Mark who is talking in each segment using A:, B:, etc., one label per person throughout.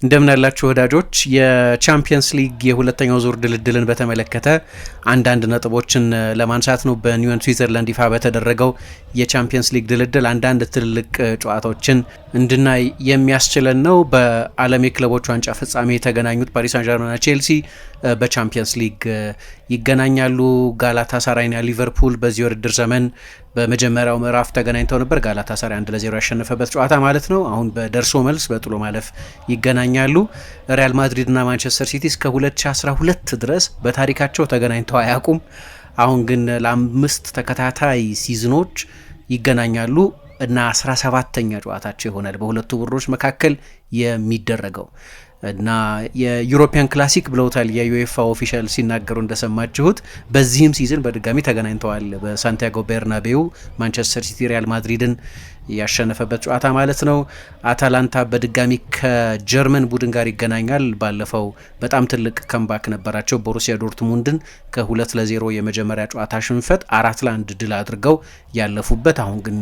A: እንደምን ያላችሁ ወዳጆች የቻምፒየንስ ሊግ የሁለተኛው ዙር ድልድልን በተመለከተ አንዳንድ ነጥቦችን ለማንሳት ነው። በኒውን ስዊዘርላንድ ይፋ በተደረገው የቻምፒየንስ ሊግ ድልድል አንዳንድ ትልልቅ ጨዋታዎችን እንድናይ የሚያስችለን ነው። በዓለም የክለቦች ዋንጫ ፍጻሜ የተገናኙት ፓሪስ ሳን ዠርመንና ቼልሲ በቻምፒየንስ ሊግ ይገናኛሉ። ጋላታ ሳራይና ሊቨርፑል በዚህ ውድድር ዘመን በመጀመሪያው ምዕራፍ ተገናኝተው ነበር። ጋላታ ሳራይ 1-0 ያሸነፈበት ጨዋታ ማለት ነው። አሁን በደርሶ መልስ በጥሎ ማለፍ ይገናኛሉ። ሪያል ማድሪድና ማንቸስተር ሲቲ እስከ 2012 ድረስ በታሪካቸው ተገናኝተው አያውቁም። አሁን ግን ለ5 ተከታታይ ሲዝኖች ይገናኛሉ እና 17ኛ ጨዋታቸው ይሆናል በሁለቱ ቡድኖች መካከል የሚደረገው እና የዩሮፒያን ክላሲክ ብለውታል የዩኤፋ ኦፊሻል ሲናገሩ እንደሰማችሁት። በዚህም ሲዝን በድጋሚ ተገናኝተዋል በሳንቲያጎ ቤርናቤው ማንቸስተር ሲቲ ሪያል ማድሪድን ያሸነፈበት ጨዋታ ማለት ነው። አታላንታ በድጋሚ ከጀርመን ቡድን ጋር ይገናኛል። ባለፈው በጣም ትልቅ ከምባክ ነበራቸው ቦሩሲያ ዶርትሙንድን ከ2-0 የመጀመሪያ ጨዋታ ሽንፈት 4-1 ድል አድርገው ያለፉበት። አሁን ግን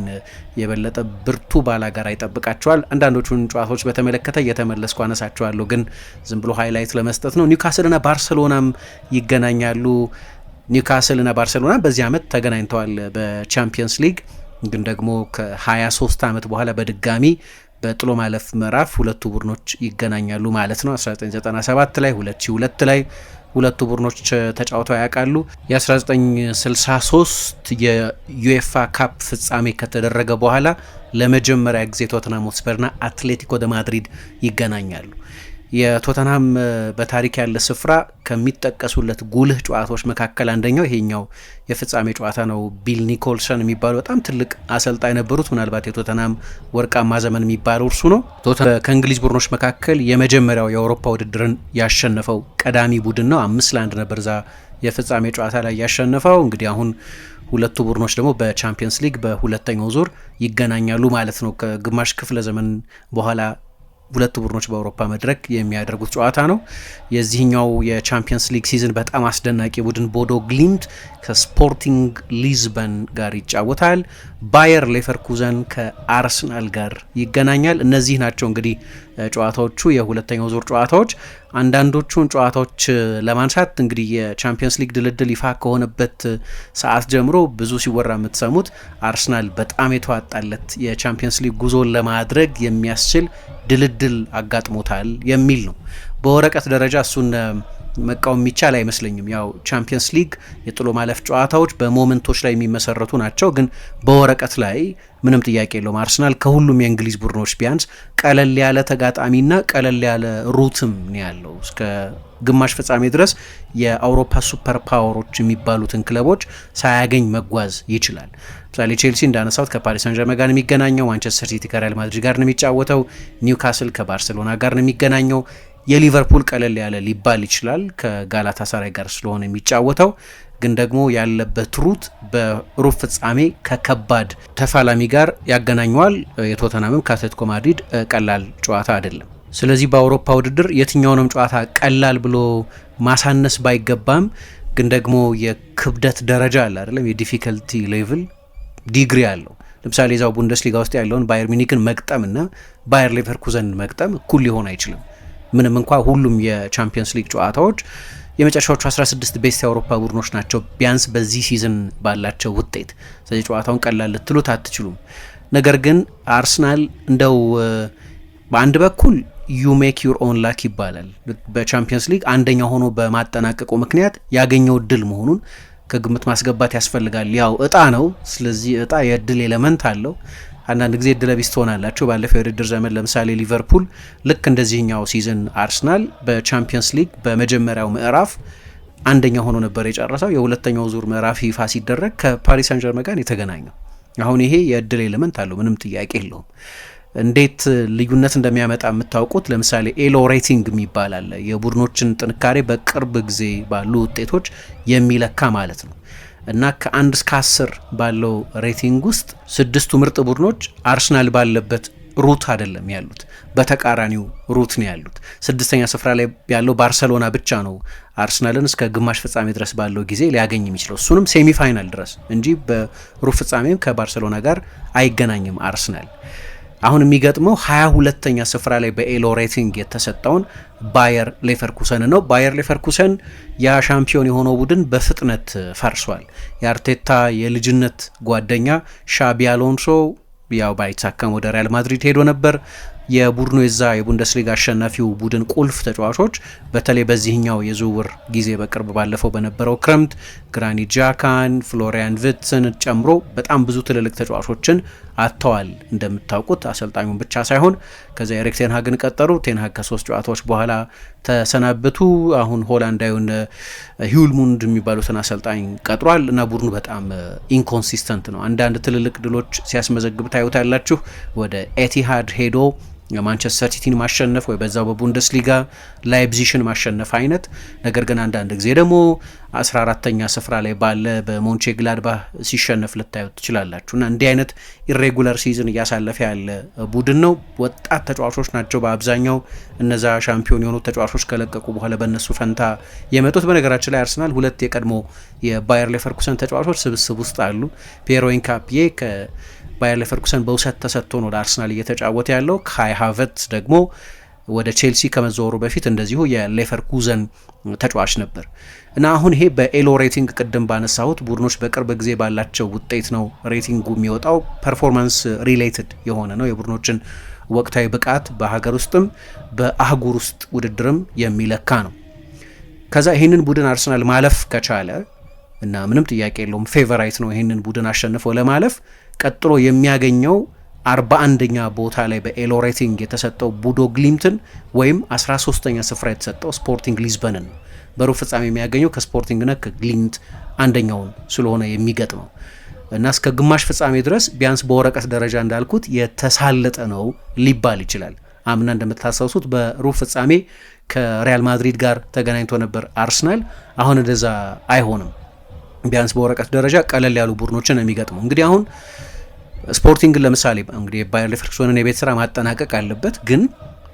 A: የበለጠ ብርቱ ባላጋራ ይጠብቃቸዋል። አንዳንዶቹን ጨዋታዎች በተመለከተ እየተመለስኩ አነሳቸዋለሁ፣ ግን ዝም ብሎ ሃይላይት ለመስጠት ነው። ኒውካስልና ባርሰሎናም ይገናኛሉ። ኒውካስልና ባርሰሎና በዚህ ዓመት ተገናኝተዋል በቻምፒየንስ ሊግ፣ ግን ደግሞ ከ23 ዓመት በኋላ በድጋሚ በጥሎ ማለፍ ምዕራፍ ሁለቱ ቡድኖች ይገናኛሉ ማለት ነው። 1997 ላይ 2002 ላይ ሁለቱ ቡድኖች ተጫውተው ያውቃሉ። የ1963 የዩኤፋ ካፕ ፍጻሜ ከተደረገ በኋላ ለመጀመሪያ ጊዜ ቶተንሃም ሆትስፐርና አትሌቲኮ ደ ማድሪድ ይገናኛሉ። የቶተንሃም በታሪክ ያለ ስፍራ ከሚጠቀሱለት ጉልህ ጨዋታዎች መካከል አንደኛው ይሄኛው የፍጻሜ ጨዋታ ነው። ቢል ኒኮልሰን የሚባሉ በጣም ትልቅ አሰልጣኝ ነበሩት። ምናልባት የቶተንሃም ወርቃማ ዘመን የሚባለው እርሱ ነው። ከእንግሊዝ ቡድኖች መካከል የመጀመሪያው የአውሮፓ ውድድርን ያሸነፈው ቀዳሚ ቡድን ነው። 5-1 ነበር ዛ የፍጻሜ ጨዋታ ላይ ያሸነፈው። እንግዲህ አሁን ሁለቱ ቡድኖች ደግሞ በቻምፒየንስ ሊግ በሁለተኛው ዙር ይገናኛሉ ማለት ነው። ከግማሽ ክፍለ ዘመን በኋላ ሁለቱ ቡድኖች በአውሮፓ መድረክ የሚያደርጉት ጨዋታ ነው። የዚህኛው የቻምፒየንስ ሊግ ሲዝን በጣም አስደናቂ ቡድን ቦዶ ግሊምት ከስፖርቲንግ ሊዝበን ጋር ይጫወታል። ባየር ሌቨርኩዘን ከአርሰናል ጋር ይገናኛል። እነዚህ ናቸው እንግዲህ ጨዋታዎቹ፣ የሁለተኛው ዙር ጨዋታዎች። አንዳንዶቹን ጨዋታዎች ለማንሳት እንግዲህ የቻምፒየንስ ሊግ ድልድል ይፋ ከሆነበት ሰዓት ጀምሮ ብዙ ሲወራ የምትሰሙት አርሰናል በጣም የተዋጣለት የቻምፒየንስ ሊግ ጉዞን ለማድረግ የሚያስችል ድልድል አጋጥሞታል የሚል ነው። በወረቀት ደረጃ እሱን መቃወም የሚቻል አይመስለኝም። ያው ቻምፒየንስ ሊግ የጥሎ ማለፍ ጨዋታዎች በሞመንቶች ላይ የሚመሰረቱ ናቸው፣ ግን በወረቀት ላይ ምንም ጥያቄ የለውም አርሰናል ከሁሉም የእንግሊዝ ቡድኖች ቢያንስ ቀለል ያለ ተጋጣሚና ቀለል ያለ ሩትም ነው ያለው። እስከ ግማሽ ፍጻሜ ድረስ የአውሮፓ ሱፐር ፓወሮች የሚባሉትን ክለቦች ሳያገኝ መጓዝ ይችላል። ምሳሌ ቼልሲ እንዳነሳውት ከፓሪስ ሳን ዠርመን ጋር ነው የሚገናኘው። ማንቸስተር ሲቲ ከሪያል ማድሪድ ጋር ነው የሚጫወተው። ኒውካስል ከባርሴሎና ጋር ነው የሚገናኘው። የሊቨርፑል ቀለል ያለ ሊባል ይችላል ከጋላታ ሳራይ ጋር ስለሆነ የሚጫወተው፣ ግን ደግሞ ያለበት ሩት በሩብ ፍጻሜ ከከባድ ተፋላሚ ጋር ያገናኘዋል። የቶተናምም ከአትሌቲኮ ማድሪድ ቀላል ጨዋታ አይደለም። ስለዚህ በአውሮፓ ውድድር የትኛውንም ጨዋታ ቀላል ብሎ ማሳነስ ባይገባም፣ ግን ደግሞ የክብደት ደረጃ አለ አይደለም፣ የዲፊከልቲ ሌቭል ዲግሪ አለው። ለምሳሌ እዛው ቡንደስሊጋ ውስጥ ያለውን ባየር ሚኒክን መግጠምና ባየር ሌቨርኩዘን መግጠም እኩል ሊሆን አይችልም። ምንም እንኳ ሁሉም የቻምፒየንስ ሊግ ጨዋታዎች የመጨረሻዎቹ 16 ቤስት የአውሮፓ ቡድኖች ናቸው ቢያንስ በዚህ ሲዝን ባላቸው ውጤት። ስለዚህ ጨዋታውን ቀላል ልትሉት አትችሉም። ነገር ግን አርሰናል እንደው በአንድ በኩል ዩ ሜክ ዩር ኦን ላክ ይባላል። በቻምፒየንስ ሊግ አንደኛ ሆኖ በማጠናቀቁ ምክንያት ያገኘው እድል መሆኑን ከግምት ማስገባት ያስፈልጋል። ያው እጣ ነው። ስለዚህ እጣ የእድል ኤሌመንት አለው። አንዳንድ ጊዜ እድለ ቢስ ትሆናላችሁ። ባለፈው የውድድር ዘመን ለምሳሌ ሊቨርፑል ልክ እንደዚህኛው ሲዝን አርሰናል በቻምፒየንስ ሊግ በመጀመሪያው ምዕራፍ አንደኛ ሆኖ ነበር የጨረሰው። የሁለተኛው ዙር ምዕራፍ ይፋ ሲደረግ ከፓሪስ ሳን ዠርመን ጋር የተገናኘው። አሁን ይሄ የእድል ኤሌመንት አለው፣ ምንም ጥያቄ የለውም። እንዴት ልዩነት እንደሚያመጣ የምታውቁት ለምሳሌ ኤሎ ሬቲንግ የሚባል አለ። የቡድኖችን ጥንካሬ በቅርብ ጊዜ ባሉ ውጤቶች የሚለካ ማለት ነው። እና ከ1 እስከ 10 ባለው ሬቲንግ ውስጥ 6ቱ ምርጥ ቡድኖች አርሰናል ባለበት ሩት አይደለም ያሉት፣ በተቃራኒው ሩት ነው ያሉት። 6ኛ ስፍራ ላይ ያለው ባርሰሎና ብቻ ነው አርሰናልን እስከ ግማሽ ፍጻሜ ድረስ ባለው ጊዜ ሊያገኝ የሚችለው፣ እሱንም ሴሚፋይናል ድረስ እንጂ በሩብ ፍጻሜም ከባርሰሎና ጋር አይገናኝም አርሰናል። አሁን የሚገጥመው 22ኛ ስፍራ ላይ በኤሎ ሬቲንግ የተሰጠውን ባየር ሌቨርኩሰን ነው። ባየር ሌቨርኩሰን ያ ሻምፒዮን የሆነው ቡድን በፍጥነት ፈርሷል። የአርቴታ የልጅነት ጓደኛ ሻቢ አሎንሶ ያው ባይሳካም ወደ ሪያል ማድሪድ ሄዶ ነበር። የቡድኑ የዛ የቡንደስሊጋ አሸናፊው ቡድን ቁልፍ ተጫዋቾች በተለይ በዚህኛው የዝውውር ጊዜ በቅርብ ባለፈው በነበረው ክረምት ግራኒት ዣካን፣ ፍሎሪያን ቪትስን ጨምሮ በጣም ብዙ ትልልቅ ተጫዋቾችን አጥተዋል። እንደምታውቁት አሰልጣኙን ብቻ ሳይሆን ከዚያ ኤሪክ ቴንሃግን ቀጠሩ። ቴንሃግ ከ3 ጨዋታዎች በኋላ ተሰናበቱ። አሁን ሆላንዳዊውን ሂውልሙንድ የሚባሉትን አሰልጣኝ ቀጥሯል እና ቡድኑ በጣም ኢንኮንሲስተንት ነው። አንዳንድ ትልልቅ ድሎች ሲያስመዘግብ ታዩታላችሁ። ወደ ኤቲሃድ ሄዶ የማንቸስተር ሲቲን ማሸነፍ ወይ በዛው በቡንደስሊጋ ላይፕዚሽን ማሸነፍ አይነት ነገር ግን አንዳንድ ጊዜ ደግሞ 14ተኛ ስፍራ ላይ ባለ በሞንቼ ግላድባህ ሲሸነፍ ልታዩት ትችላላችሁ እና እንዲህ አይነት ኢሬጉላር ሲዝን እያሳለፈ ያለ ቡድን ነው። ወጣት ተጫዋቾች ናቸው በአብዛኛው እነዛ ሻምፒዮን የሆኑ ተጫዋቾች ከለቀቁ በኋላ በእነሱ ፈንታ የመጡት። በነገራችን ላይ አርሰናል 2 የቀድሞ የባየር ሌቨርኩሰን ተጫዋቾች ስብስብ ውስጥ አሉ። ፒየሮ ኢንካፒዬ ባየር ሌቨርኩሰን በውሰት ተሰጥቶ ነው ወደ አርሰናል እየተጫወተ ያለው። ካይ ሃቨርትዝ ደግሞ ወደ ቼልሲ ከመዘወሩ በፊት እንደዚሁ የሌቨርኩዘን ተጫዋች ነበር እና አሁን ይሄ በኤሎ ሬቲንግ ቅድም ባነሳሁት ቡድኖች በቅርብ ጊዜ ባላቸው ውጤት ነው ሬቲንጉ የሚወጣው። ፐርፎርማንስ ሪሌትድ የሆነ ነው። የቡድኖችን ወቅታዊ ብቃት በሀገር ውስጥም በአህጉር ውስጥ ውድድርም የሚለካ ነው። ከዛ ይህንን ቡድን አርሰናል ማለፍ ከቻለ እና ምንም ጥያቄ የለውም ፌቨራይት ነው ይህንን ቡድን አሸንፎ ለማለፍ ቀጥሎ የሚያገኘው 41ኛ ቦታ ላይ በኤሎ ሬቲንግ የተሰጠው ቦዶ ግሊምትን ወይም 13ኛ ስፍራ የተሰጠው ስፖርቲንግ ሊዝበንን ነው። በሩብ ፍጻሜ የሚያገኘው ከስፖርቲንግና ከግሊምት አንደኛውን ስለሆነ የሚገጥመው እና እስከ ግማሽ ፍጻሜ ድረስ ቢያንስ በወረቀት ደረጃ እንዳልኩት የተሳለጠ ነው ሊባል ይችላል። አምና እንደምታስታውሱት በሩብ ፍጻሜ ከሪያል ማድሪድ ጋር ተገናኝቶ ነበር አርሰናል። አሁን እንደዛ አይሆንም። ቢያንስ በወረቀት ደረጃ ቀለል ያሉ ቡድኖችን የሚገጥመው እንግዲህ አሁን ስፖርቲንግን ለምሳሌ እንግዲህ ባየር ሌቨርኩሰንን የቤት ስራ ማጠናቀቅ አለበት። ግን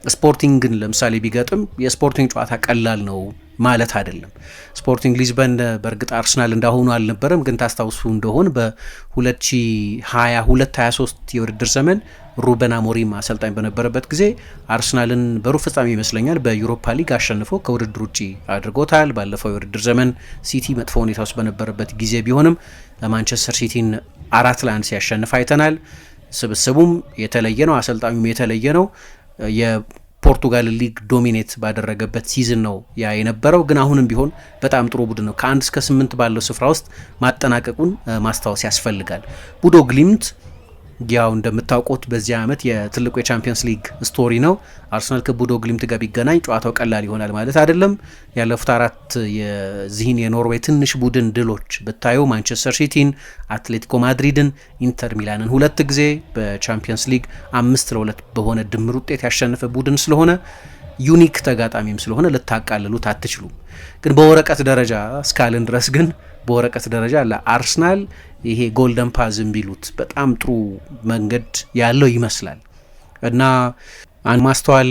A: ስፖርቲንግን ለምሳሌ ቢገጥም የስፖርቲንግ ጨዋታ ቀላል ነው ማለት አይደለም። ስፖርቲንግ ሊዝበን በእርግጥ አርሰናል እንዳሁኑ አልነበረም። ግን ታስታውሱ እንደሆን በ2022-23 የውድድር ዘመን ሩበን አሞሪም አሰልጣኝ በነበረበት ጊዜ አርሰናልን በሩብ ፍጻሜ ይመስለኛል በዩሮፓ ሊግ አሸንፎ ከውድድር ውጭ አድርጎታል። ባለፈው የውድድር ዘመን ሲቲ መጥፎ ሁኔታ ውስጥ በነበረበት ጊዜ ቢሆንም ማንቸስተር ሲቲን 4-1 ሲያሸንፍ አይተናል። ስብስቡም የተለየ ነው፣ አሰልጣኙም የተለየ ነው። የፖርቱጋል ሊግ ዶሚኔት ባደረገበት ሲዝን ነው ያ የነበረው። ግን አሁንም ቢሆን በጣም ጥሩ ቡድን ነው። ከ1 እስከ 8 ባለው ስፍራ ውስጥ ማጠናቀቁን ማስታወስ ያስፈልጋል። ቦዶ ግሊምት ያው እንደምታውቁት በዚህ ዓመት የትልቁ የቻምፒየንስ ሊግ ስቶሪ ነው። አርሰናል ከቦዶ ግሊምት ጋር ቢገናኝ ጨዋታው ቀላል ይሆናል ማለት አይደለም። ያለፉት 4 የዚህን የኖርዌይ ትንሽ ቡድን ድሎች ብታዩ ማንቸስተር ሲቲን፣ አትሌቲኮ ማድሪድን፣ ኢንተር ሚላንን 2 ጊዜ በቻምፒየንስ ሊግ 5-2 በሆነ ድምር ውጤት ያሸነፈ ቡድን ስለሆነ ዩኒክ ተጋጣሚም ስለሆነ ልታቃልሉት አትችሉም። ግን በወረቀት ደረጃ እስካልን ድረስ ግን በወረቀት ደረጃ ለአርሰናል ይሄ ጎልደን ፓዝ ቢሉት በጣም ጥሩ መንገድ ያለው ይመስላል እና ማስተዋል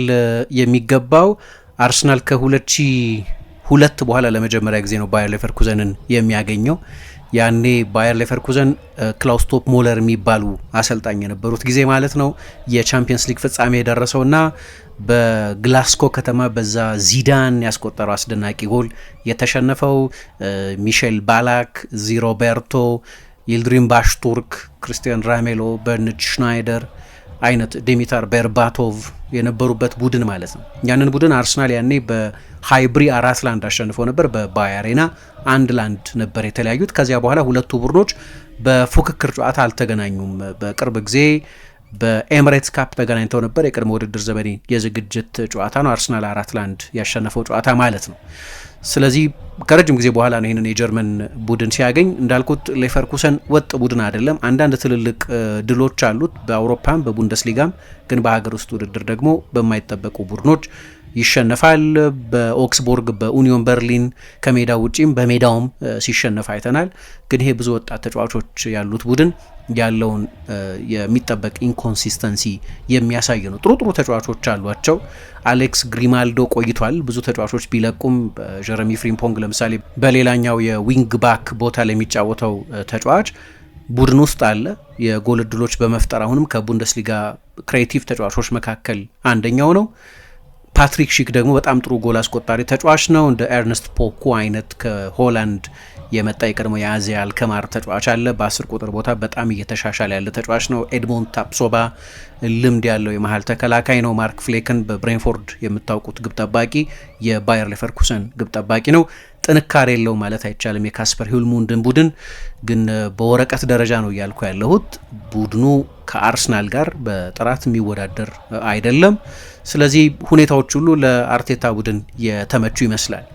A: የሚገባው አርሰናል ከ2002 በኋላ ለመጀመሪያ ጊዜ ነው ባየር ሌቨርኩዘንን የሚያገኘው። ያኔ ባየር ሌቨርኩዘን ክላውስ ቶፕ ሞለር የሚባሉ አሰልጣኝ የነበሩት ጊዜ ማለት ነው። የቻምፒየንስ ሊግ ፍጻሜ የደረሰውና በግላስኮ ከተማ በዛ ዚዳን ያስቆጠረው አስደናቂ ጎል የተሸነፈው ሚሼል ባላክ፣ ዚሮቤርቶ፣ ይልድሪም ባሽቱርክ፣ ክርስቲያን ራሜሎ፣ በርንድ ሽናይደር አይነት ዲሚታር ቤርባቶቭ የነበሩበት ቡድን ማለት ነው። ያንን ቡድን አርሰናል ያኔ በሃይብሪ 4-1 አሸንፎ ነበር። በባይ አሬና 1-1 ነበር የተለያዩት። ከዚያ በኋላ ሁለቱ ቡድኖች በፉክክር ጨዋታ አልተገናኙም። በቅርብ ጊዜ በኤምሬትስ ካፕ ተገናኝተው ነበር። የቅድመ ውድድር ዘመን የዝግጅት ጨዋታ ነው። አርሰናል 4-1 ያሸነፈው ጨዋታ ማለት ነው። ስለዚህ ከረጅም ጊዜ በኋላ ነው ይህንን የጀርመን ቡድን ሲያገኝ። እንዳልኩት ሌቨርኩሰን ወጥ ቡድን አይደለም። አንዳንድ ትልልቅ ድሎች አሉት በአውሮፓም በቡንደስሊጋም። ግን በሀገር ውስጥ ውድድር ደግሞ በማይጠበቁ ቡድኖች ይሸነፋል። በኦክስቦርግ፣ በኡኒዮን በርሊን ከሜዳው ውጪም በሜዳውም ሲሸነፍ አይተናል። ግን ይሄ ብዙ ወጣት ተጫዋቾች ያሉት ቡድን ያለውን የሚጠበቅ ኢንኮንሲስተንሲ የሚያሳይ ነው። ጥሩ ጥሩ ተጫዋቾች አሏቸው። አሌክስ ግሪማልዶ ቆይቷል። ብዙ ተጫዋቾች ቢለቁም ጀረሚ ፍሪምፖንግ ለምሳሌ በሌላኛው የዊንግ ባክ ቦታ ላይ የሚጫወተው ተጫዋች ቡድን ውስጥ አለ። የጎል እድሎች በመፍጠር አሁንም ከቡንደስሊጋ ክሬቲቭ ተጫዋቾች መካከል አንደኛው ነው። ፓትሪክ ሺክ ደግሞ በጣም ጥሩ ጎል አስቆጣሪ ተጫዋች ነው። እንደ ኤርነስት ፖኩ አይነት ከሆላንድ የመጣ የቀድሞ የአዚያ አልከማር ተጫዋች አለ። በ10 ቁጥር ቦታ በጣም እየተሻሻለ ያለ ተጫዋች ነው። ኤድሞንድ ታፕሶባ ልምድ ያለው የመሀል ተከላካይ ነው። ማርክ ፍሌክን በብሬንፎርድ የምታውቁት ግብ ጠባቂ የባየር ሌቨርኩሰን ግብ ጠባቂ ነው። ጥንካሬ የለው ማለት አይቻልም የካስፐር ሂልሙንድን ቡድን ግን በወረቀት ደረጃ ነው እያልኩ ያለሁት። ቡድኑ ከአርሰናል ጋር በጥራት የሚወዳደር አይደለም። ስለዚህ ሁኔታዎች ሁሉ ለአርቴታ ቡድን የተመቹ ይመስላል።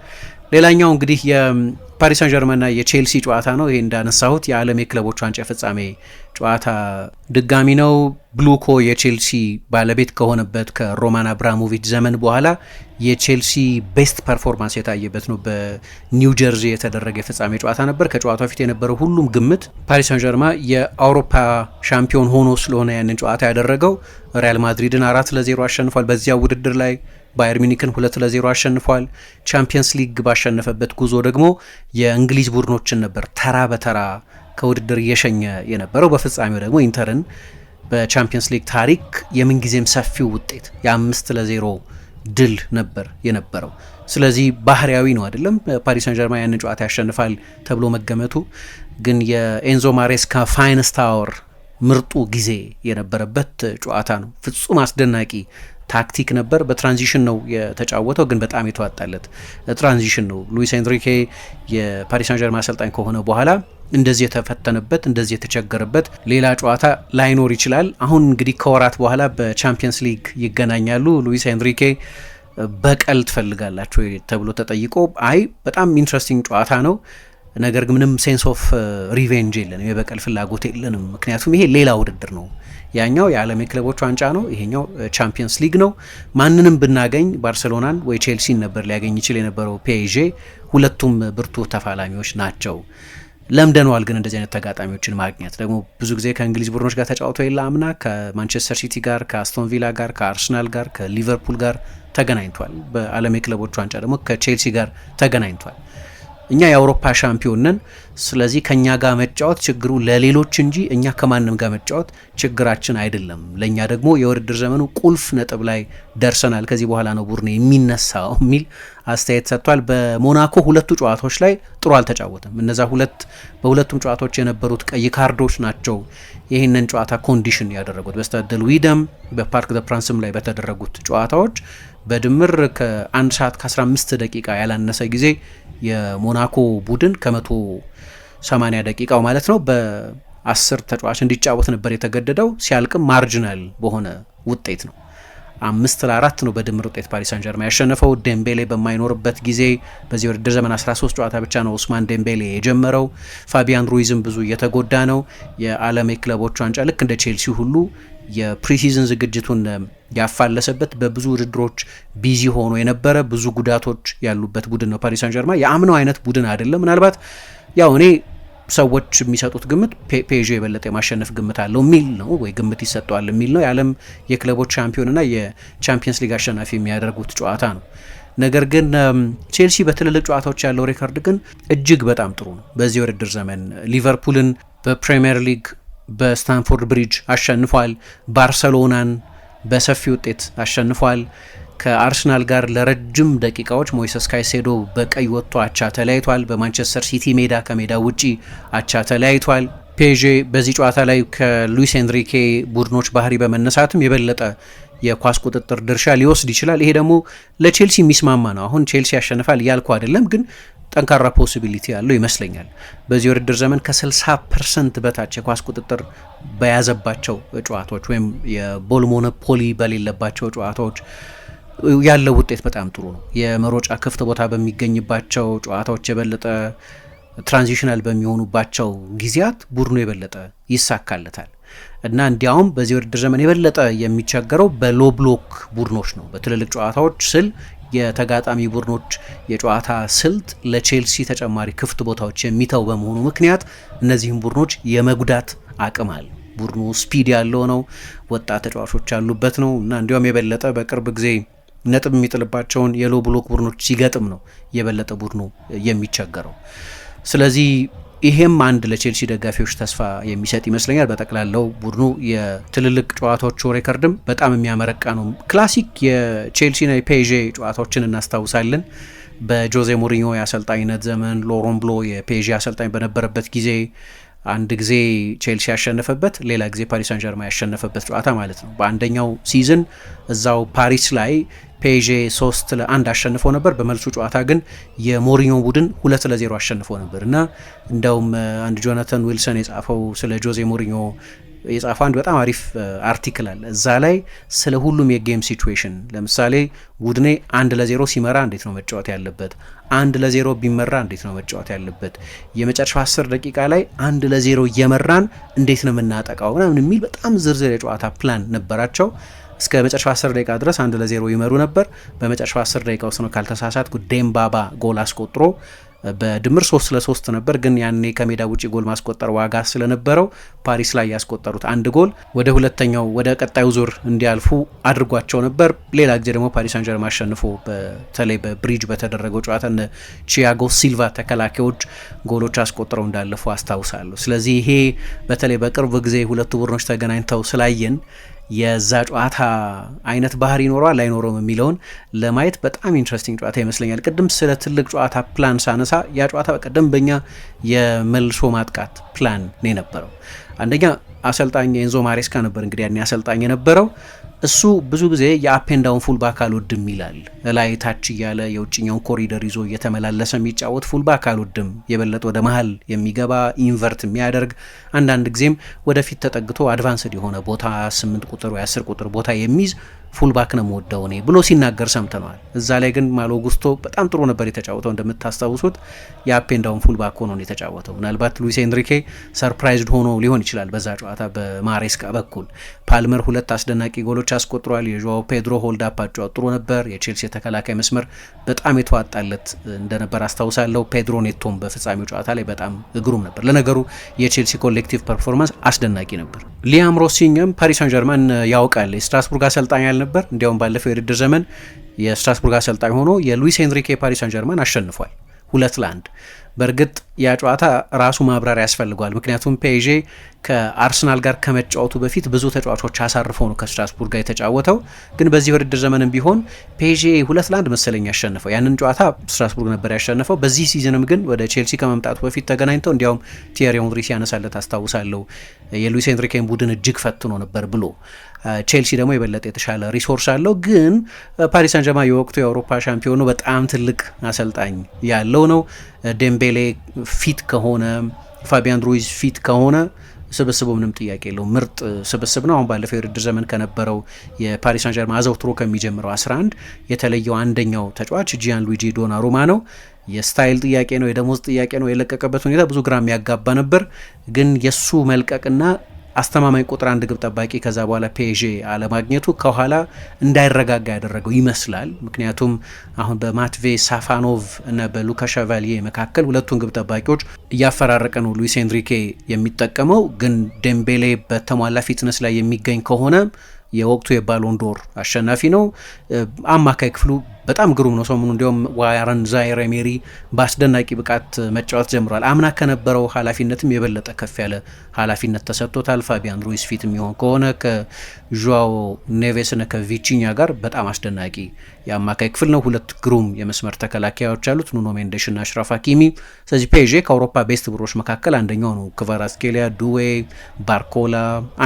A: ሌላኛው እንግዲህ የፓሪስ ሳን ጀርመንና የቼልሲ ጨዋታ ነው። ይሄ እንዳነሳሁት የዓለም የክለቦች ዋንጫ ፍጻሜ ጨዋታ ድጋሚ ነው። ብሉኮ የቼልሲ ባለቤት ከሆነበት ከሮማን አብራሞቪች ዘመን በኋላ የቼልሲ ቤስት ፐርፎርማንስ የታየበት ነው። በኒው ጀርዚ የተደረገ የፍጻሜ ጨዋታ ነበር። ከጨዋታው ፊት የነበረው ሁሉም ግምት ፓሪስ ሳን ጀርማ የአውሮፓ ሻምፒዮን ሆኖ ስለሆነ ያንን ጨዋታ ያደረገው ሪያል ማድሪድን 4-0 አሸንፏል። በዚያ ውድድር ላይ ባየር ሚኒክን 2-0 አሸንፏል። ቻምፒየንስ ሊግ ባሸነፈበት ጉዞ ደግሞ የእንግሊዝ ቡድኖችን ነበር ተራ በተራ ከውድድር እየሸኘ የነበረው። በፍጻሜው ደግሞ ኢንተርን በቻምፒየንስ ሊግ ታሪክ የምንጊዜም ሰፊው ውጤት የ5-0 ድል ነበር የነበረው። ስለዚህ ባህሪያዊ ነው አይደለም ፓሪስ ሳን ጀርማ ያንን ጨዋታ ያሸንፋል ተብሎ መገመቱ። ግን የኤንዞ ማሬስካ ፋይነስት አወር ምርጡ ጊዜ የነበረበት ጨዋታ ነው። ፍጹም አስደናቂ ታክቲክ ነበር። በትራንዚሽን ነው የተጫወተው፣ ግን በጣም የተዋጣለት ትራንዚሽን ነው። ሉዊስ ኤንሪኬ የፓሪስ ሳን ጀርማ አሰልጣኝ ከሆነ በኋላ እንደዚህ የተፈተነበት እንደዚህ የተቸገረበት ሌላ ጨዋታ ላይኖር ይችላል። አሁን እንግዲህ ከወራት በኋላ በቻምፒየንስ ሊግ ይገናኛሉ። ሉዊስ ኤንሪኬ በቀል ትፈልጋላችሁ ተብሎ ተጠይቆ አይ በጣም ኢንትረስቲንግ ጨዋታ ነው፣ ነገር ግን ምንም ሴንስ ኦፍ ሪቬንጅ የለንም፣ የበቀል ፍላጎት የለንም። ምክንያቱም ይሄ ሌላ ውድድር ነው። ያኛው የዓለም የክለቦች ዋንጫ ነው፣ ይሄኛው ቻምፒየንስ ሊግ ነው። ማንንም ብናገኝ ባርሴሎናን ወይ ቼልሲን ነበር ሊያገኝ ይችል የነበረው ፒኤስዤ። ሁለቱም ብርቱ ተፋላሚዎች ናቸው። ለምደነዋል ግን እንደዚህ አይነት ተጋጣሚዎችን ማግኘት። ደግሞ ብዙ ጊዜ ከእንግሊዝ ቡድኖች ጋር ተጫውቶ የለ አምና ከማንቸስተር ሲቲ ጋር፣ ከአስቶን ቪላ ጋር፣ ከአርሰናል ጋር፣ ከሊቨርፑል ጋር ተገናኝቷል። በዓለም የክለቦች ዋንጫ ደግሞ ከቼልሲ ጋር ተገናኝቷል። እኛ የአውሮፓ ሻምፒዮን ነን። ስለዚህ ከኛ ጋር መጫወት ችግሩ ለሌሎች እንጂ እኛ ከማንም ጋር መጫወት ችግራችን አይደለም። ለኛ ደግሞ የውድድር ዘመኑ ቁልፍ ነጥብ ላይ ደርሰናል፣ ከዚህ በኋላ ነው ቡድን የሚነሳው የሚል አስተያየት ሰጥቷል። በሞናኮ ሁለቱ ጨዋታዎች ላይ ጥሩ አልተጫወተም። እነዛ በሁለቱም ጨዋታዎች የነበሩት ቀይ ካርዶች ናቸው ይህንን ጨዋታ ኮንዲሽን ያደረጉት። በስታድ ደ ሉዊደም በፓርክ ደ ፕራንስም ላይ በተደረጉት ጨዋታዎች በድምር ከ1 ሰዓት ከ15 ደቂቃ ያላነሰ ጊዜ የሞናኮ ቡድን ከ180 ደቂቃው ማለት ነው በ10 ተጫዋች እንዲጫወት ነበር የተገደደው። ሲያልቅም ማርጂናል በሆነ ውጤት ነው 5-4 ነው በድምር ውጤት ፓሪስ ሳን ጀርማ ያሸነፈው። ዴምቤሌ በማይኖርበት ጊዜ በዚህ ውድድር ዘመን 13 ጨዋታ ብቻ ነው ኡስማን ዴምቤሌ የጀመረው። ፋቢያን ሩይዝም ብዙ እየተጎዳ ነው። የዓለም የክለቦች ዋንጫ ልክ እንደ ቼልሲ ሁሉ የፕሪሲዝን ዝግጅቱን ያፋለሰበት በብዙ ውድድሮች ቢዚ ሆኖ የነበረ ብዙ ጉዳቶች ያሉበት ቡድን ነው ፓሪስ ሳን ጀርማ። የአምናው አይነት ቡድን አይደለም። ምናልባት ያው እኔ ሰዎች የሚሰጡት ግምት ፒኤስዤ የበለጠ የማሸነፍ ግምት አለው የሚል ነው፣ ወይ ግምት ይሰጠዋል የሚል ነው። የዓለም የክለቦች ሻምፒዮንና የቻምፒየንስ ሊግ አሸናፊ የሚያደርጉት ጨዋታ ነው። ነገር ግን ቼልሲ በትልልቅ ጨዋታዎች ያለው ሬከርድ ግን እጅግ በጣም ጥሩ ነው። በዚህ ውድድር ዘመን ሊቨርፑልን በፕሪሚየር ሊግ በስታንፎርድ ብሪጅ አሸንፏል። ባርሰሎናን በሰፊ ውጤት አሸንፏል። ከአርሰናል ጋር ለረጅም ደቂቃዎች ሞይሰስ ካይሴዶ በቀይ ወጥቶ አቻ ተለያይቷል። በማንቸስተር ሲቲ ሜዳ ከሜዳ ውጪ አቻ ተለያይቷል። ፒኤስዤ በዚህ ጨዋታ ላይ ከሉዊስ ኤንሪኬ ቡድኖች ባህሪ በመነሳትም የበለጠ የኳስ ቁጥጥር ድርሻ ሊወስድ ይችላል። ይሄ ደግሞ ለቼልሲ የሚስማማ ነው። አሁን ቼልሲ ያሸንፋል እያልኩ አይደለም፣ ግን ጠንካራ ፖሲቢሊቲ ያለው ይመስለኛል። በዚህ ውድድር ዘመን ከ60% በታች የኳስ ቁጥጥር በያዘባቸው ጨዋታዎች ወይም የቦል ሞኖፖሊ በሌለባቸው ጨዋታዎች ያለው ውጤት በጣም ጥሩ ነው። የመሮጫ ክፍት ቦታ በሚገኝባቸው ጨዋታዎች የበለጠ ትራንዚሽናል በሚሆኑባቸው ጊዜያት ቡድኑ የበለጠ ይሳካለታል እና እንዲያውም በዚህ ውድድር ዘመን የበለጠ የሚቸገረው በሎ ብሎክ ቡድኖች ነው። በትልልቅ ጨዋታዎች ስል የተጋጣሚ ቡድኖች የጨዋታ ስልት ለቼልሲ ተጨማሪ ክፍት ቦታዎች የሚተው በመሆኑ ምክንያት እነዚህም ቡድኖች የመጉዳት አቅም አለ። ቡድኑ ስፒድ ያለው ነው፣ ወጣት ተጫዋቾች ያሉበት ነው እና እንዲያውም የበለጠ በቅርብ ጊዜ ነጥብ የሚጥልባቸውን የሎ ብሎክ ቡድኖች ሲገጥም ነው የበለጠ ቡድኑ የሚቸገረው። ስለዚህ ይሄም አንድ ለቼልሲ ደጋፊዎች ተስፋ የሚሰጥ ይመስለኛል። በጠቅላላው ቡድኑ የትልልቅ ጨዋታዎቹ ሬከርድም በጣም የሚያመረቃ ነው። ክላሲክ የቼልሲና የፔዤ ጨዋታዎችን እናስታውሳለን። በጆዜ ሞሪኞ የአሰልጣኝነት ዘመን ሎሮን ብሎ የፔዤ አሰልጣኝ በነበረበት ጊዜ አንድ ጊዜ ቼልሲ ያሸነፈበት፣ ሌላ ጊዜ ፓሪስ ሳን ጀርማ ያሸነፈበት ጨዋታ ማለት ነው። በአንደኛው ሲዝን እዛው ፓሪስ ላይ ፔዤ 3-1 አሸንፎ ነበር። በመልሱ ጨዋታ ግን የሞሪኞ ቡድን 2-0 አሸንፎ ነበር እና እንደውም አንድ ጆናታን ዊልሰን የጻፈው ስለ ጆዜ ሞሪኞ የጻፈው አንድ በጣም አሪፍ አርቲክል አለ። እዛ ላይ ስለ ሁሉም የጌም ሲቹዌሽን ለምሳሌ ቡድኔ 1-0 ሲመራ እንዴት ነው መጫወት ያለበት፣ 1-0 ቢመራ እንዴት ነው መጫወት ያለበት፣ የመጨረሻው 10 ደቂቃ ላይ 1-0 እየመራን እንዴት ነው የምናጠቃው ምናምን የሚል በጣም ዝርዝር የጨዋታ ፕላን ነበራቸው። እስከ መጨረሻው 10 ደቂቃ ድረስ 1-0 ይመሩ ነበር። በመጨረሻው 10 ደቂቃ ውስጥ ነው ካልተሳሳትኩ ዴምባባ ጎል አስቆጥሮ በድምር 3-3 ነበር። ግን ያኔ ከሜዳ ውጪ ጎል ማስቆጠር ዋጋ ስለነበረው ፓሪስ ላይ ያስቆጠሩት አንድ ጎል ወደ ቀጣዩ ዙር እንዲያልፉ አድርጓቸው ነበር። ሌላ ጊዜ ደግሞ ፓሪስ ሳን ጀርማ አሸንፎ በተለይ በብሪጅ በተደረገው ጨዋታ እነ ቺያጎ ሲልቫ ተከላካዮች ጎሎች አስቆጥረው እንዳለፉ አስታውሳለሁ። ስለዚህ ይሄ በተለይ በቅርብ ጊዜ ሁለቱ ቡድኖች ተገናኝተው ስላየን የዛ ጨዋታ አይነት ባህሪ ይኖረዋል አይኖረውም የሚለውን ለማየት በጣም ኢንትረስቲንግ ጨዋታ ይመስለኛል። ቅድም ስለ ትልቅ ጨዋታ ፕላን ሳነሳ ያ ጨዋታ በቀደም በኛ የመልሶ ማጥቃት ፕላን ነው የነበረው። አንደኛ አሰልጣኝ ኤንዞ ማሬስካ ነበር እንግዲህ ያኔ አሰልጣኝ የነበረው። እሱ ብዙ ጊዜ የአፔንዳውን ፉልባክ አልወድም ይላል። ላይ ታች እያለ የውጭኛውን ኮሪደር ይዞ እየተመላለሰ የሚጫወት ፉልባክ አልወድም፣ የበለጠ ወደ መሀል የሚገባ ኢንቨርት የሚያደርግ አንዳንድ ጊዜም ወደፊት ተጠግቶ አድቫንስድ የሆነ ቦታ 8 ቁጥር ወይ 10 ቁጥር ቦታ የሚይዝ ፉልባክ ነው የምወደው እኔ ብሎ ሲናገር ሰምተነዋል። እዛ ላይ ግን ማሎ ጉስቶ በጣም ጥሩ ነበር የተጫወተው። እንደምታስታውሱት የአፔንዳውን ፉልባክ ሆኖ ነው የተጫወተው። ምናልባት ሉዊስ ኤንሪኬ ሰርፕራይዝድ ሆኖ ሊሆን ይችላል በዛ ጨዋታ በማሬስካ በኩል። ፓልመር 2 አስደናቂ ጎሎች አስቆጥሯል። የዦአው ፔድሮ ሆልድ አፕ አጫዋት ጥሩ ነበር። የቼልሲ ተከላካይ መስመር በጣም የተዋጣለት እንደነበር አስታውሳለሁ። ፔድሮ ኔቶም በፍጻሜው ጨዋታ ላይ በጣም እግሩም ነበር። ለነገሩ የቼልሲ ኮሌክቲቭ ፐርፎርማንስ አስደናቂ ነበር። ሊያም ሮሲኝም ፓሪስ ሳን ጀርማን ያውቃል። የስትራስቡርግ አሰልጣኝ ነበር። እንዲያውም ባለፈው የውድድር ዘመን የስትራስቡርግ አሰልጣኝ ሆኖ የሉዊስ ኤንሪኬ ፓሪስ ሳን ጀርማን አሸንፏል 2-1። በእርግጥ ያ ጨዋታ ራሱ ማብራሪያ ያስፈልገዋል። ምክንያቱም ፔዤ ከአርሰናል ጋር ከመጫወቱ በፊት ብዙ ተጫዋቾች አሳርፈው ነው ከስትራስቡርግ ጋር የተጫወተው። ግን በዚህ ውድድር ዘመንም ቢሆን ፔዤ 2-1 መሰለኝ ያሸነፈው። ያንን ጨዋታ ስትራስቡርግ ነበር ያሸነፈው። በዚህ ሲዝንም ግን ወደ ቼልሲ ከመምጣቱ በፊት ተገናኝተው እንዲያውም ቲየሪ ሄንሪ ሲያነሳለት አስታውሳለሁ የሉዊስ ኤንሪኬን ቡድን እጅግ ፈትኖ ነበር ብሎ። ቼልሲ ደግሞ የበለጠ የተሻለ ሪሶርስ አለው። ግን ፓሪስ ሳን ጀርማ የወቅቱ የአውሮፓ ሻምፒዮኑ በጣም ትልቅ አሰልጣኝ ያለው ነው። ዴምቤሌ ፊት ከሆነ ፋቢያን ሩይዝ ፊት ከሆነ ስብስቡ ምንም ጥያቄ የለው ምርጥ ስብስብ ነው። አሁን ባለፈው የውድድር ዘመን ከነበረው የፓሪስ ሳን ጀርማ አዘውትሮ ከሚጀምረው 11 የተለየው አንደኛው ተጫዋች ጂያን ሉዊጂ ዶናሩማ ነው። የስታይል ጥያቄ ነው፣ የደሞዝ ጥያቄ ነው። የለቀቀበት ሁኔታ ብዙ ግራ የሚያጋባ ነበር። ግን የሱ መልቀቅና አስተማማኝ ቁጥር 1 ግብ ጠባቂ ከዛ በኋላ ፔዤ አለማግኘቱ ከኋላ እንዳይረጋጋ ያደረገው ይመስላል። ምክንያቱም አሁን በማትቬ ሳፋኖቭ እና በሉካ ሻቫሊዬ መካከል ሁለቱን ግብ ጠባቂዎች እያፈራረቀ ነው ሉዊስ ኤንሪኬ የሚጠቀመው። ግን ዴምቤሌ በተሟላ ፊትነስ ላይ የሚገኝ ከሆነ የወቅቱ የባሎንዶር አሸናፊ ነው። አማካይ ክፍሉ በጣም ግሩም ነው። ሰሞኑን እንዲያውም ዋረን ዛይሬ ኤሜሪ በአስደናቂ ብቃት መጫወት ጀምሯል። አምና ከነበረው ኃላፊነትም የበለጠ ከፍ ያለ ኃላፊነት ተሰጥቶታል። ፋቢያን ሩይስ ፊት የሚሆን ከሆነ ከዦአው ኔቬስና ከቪቺኛ ጋር በጣም አስደናቂ የአማካይ ክፍል ነው። 2 ግሩም የመስመር ተከላካዮች አሉት፣ ኑኖ ሜንዴሽ እና አሽራፍ ሀኪሚ። ስለዚህ ፔዤ ከአውሮፓ ቤስት ቡድኖች መካከል አንደኛው ነው። ክቫራትስኬሊያ፣ ዱዌ፣ ባርኮላ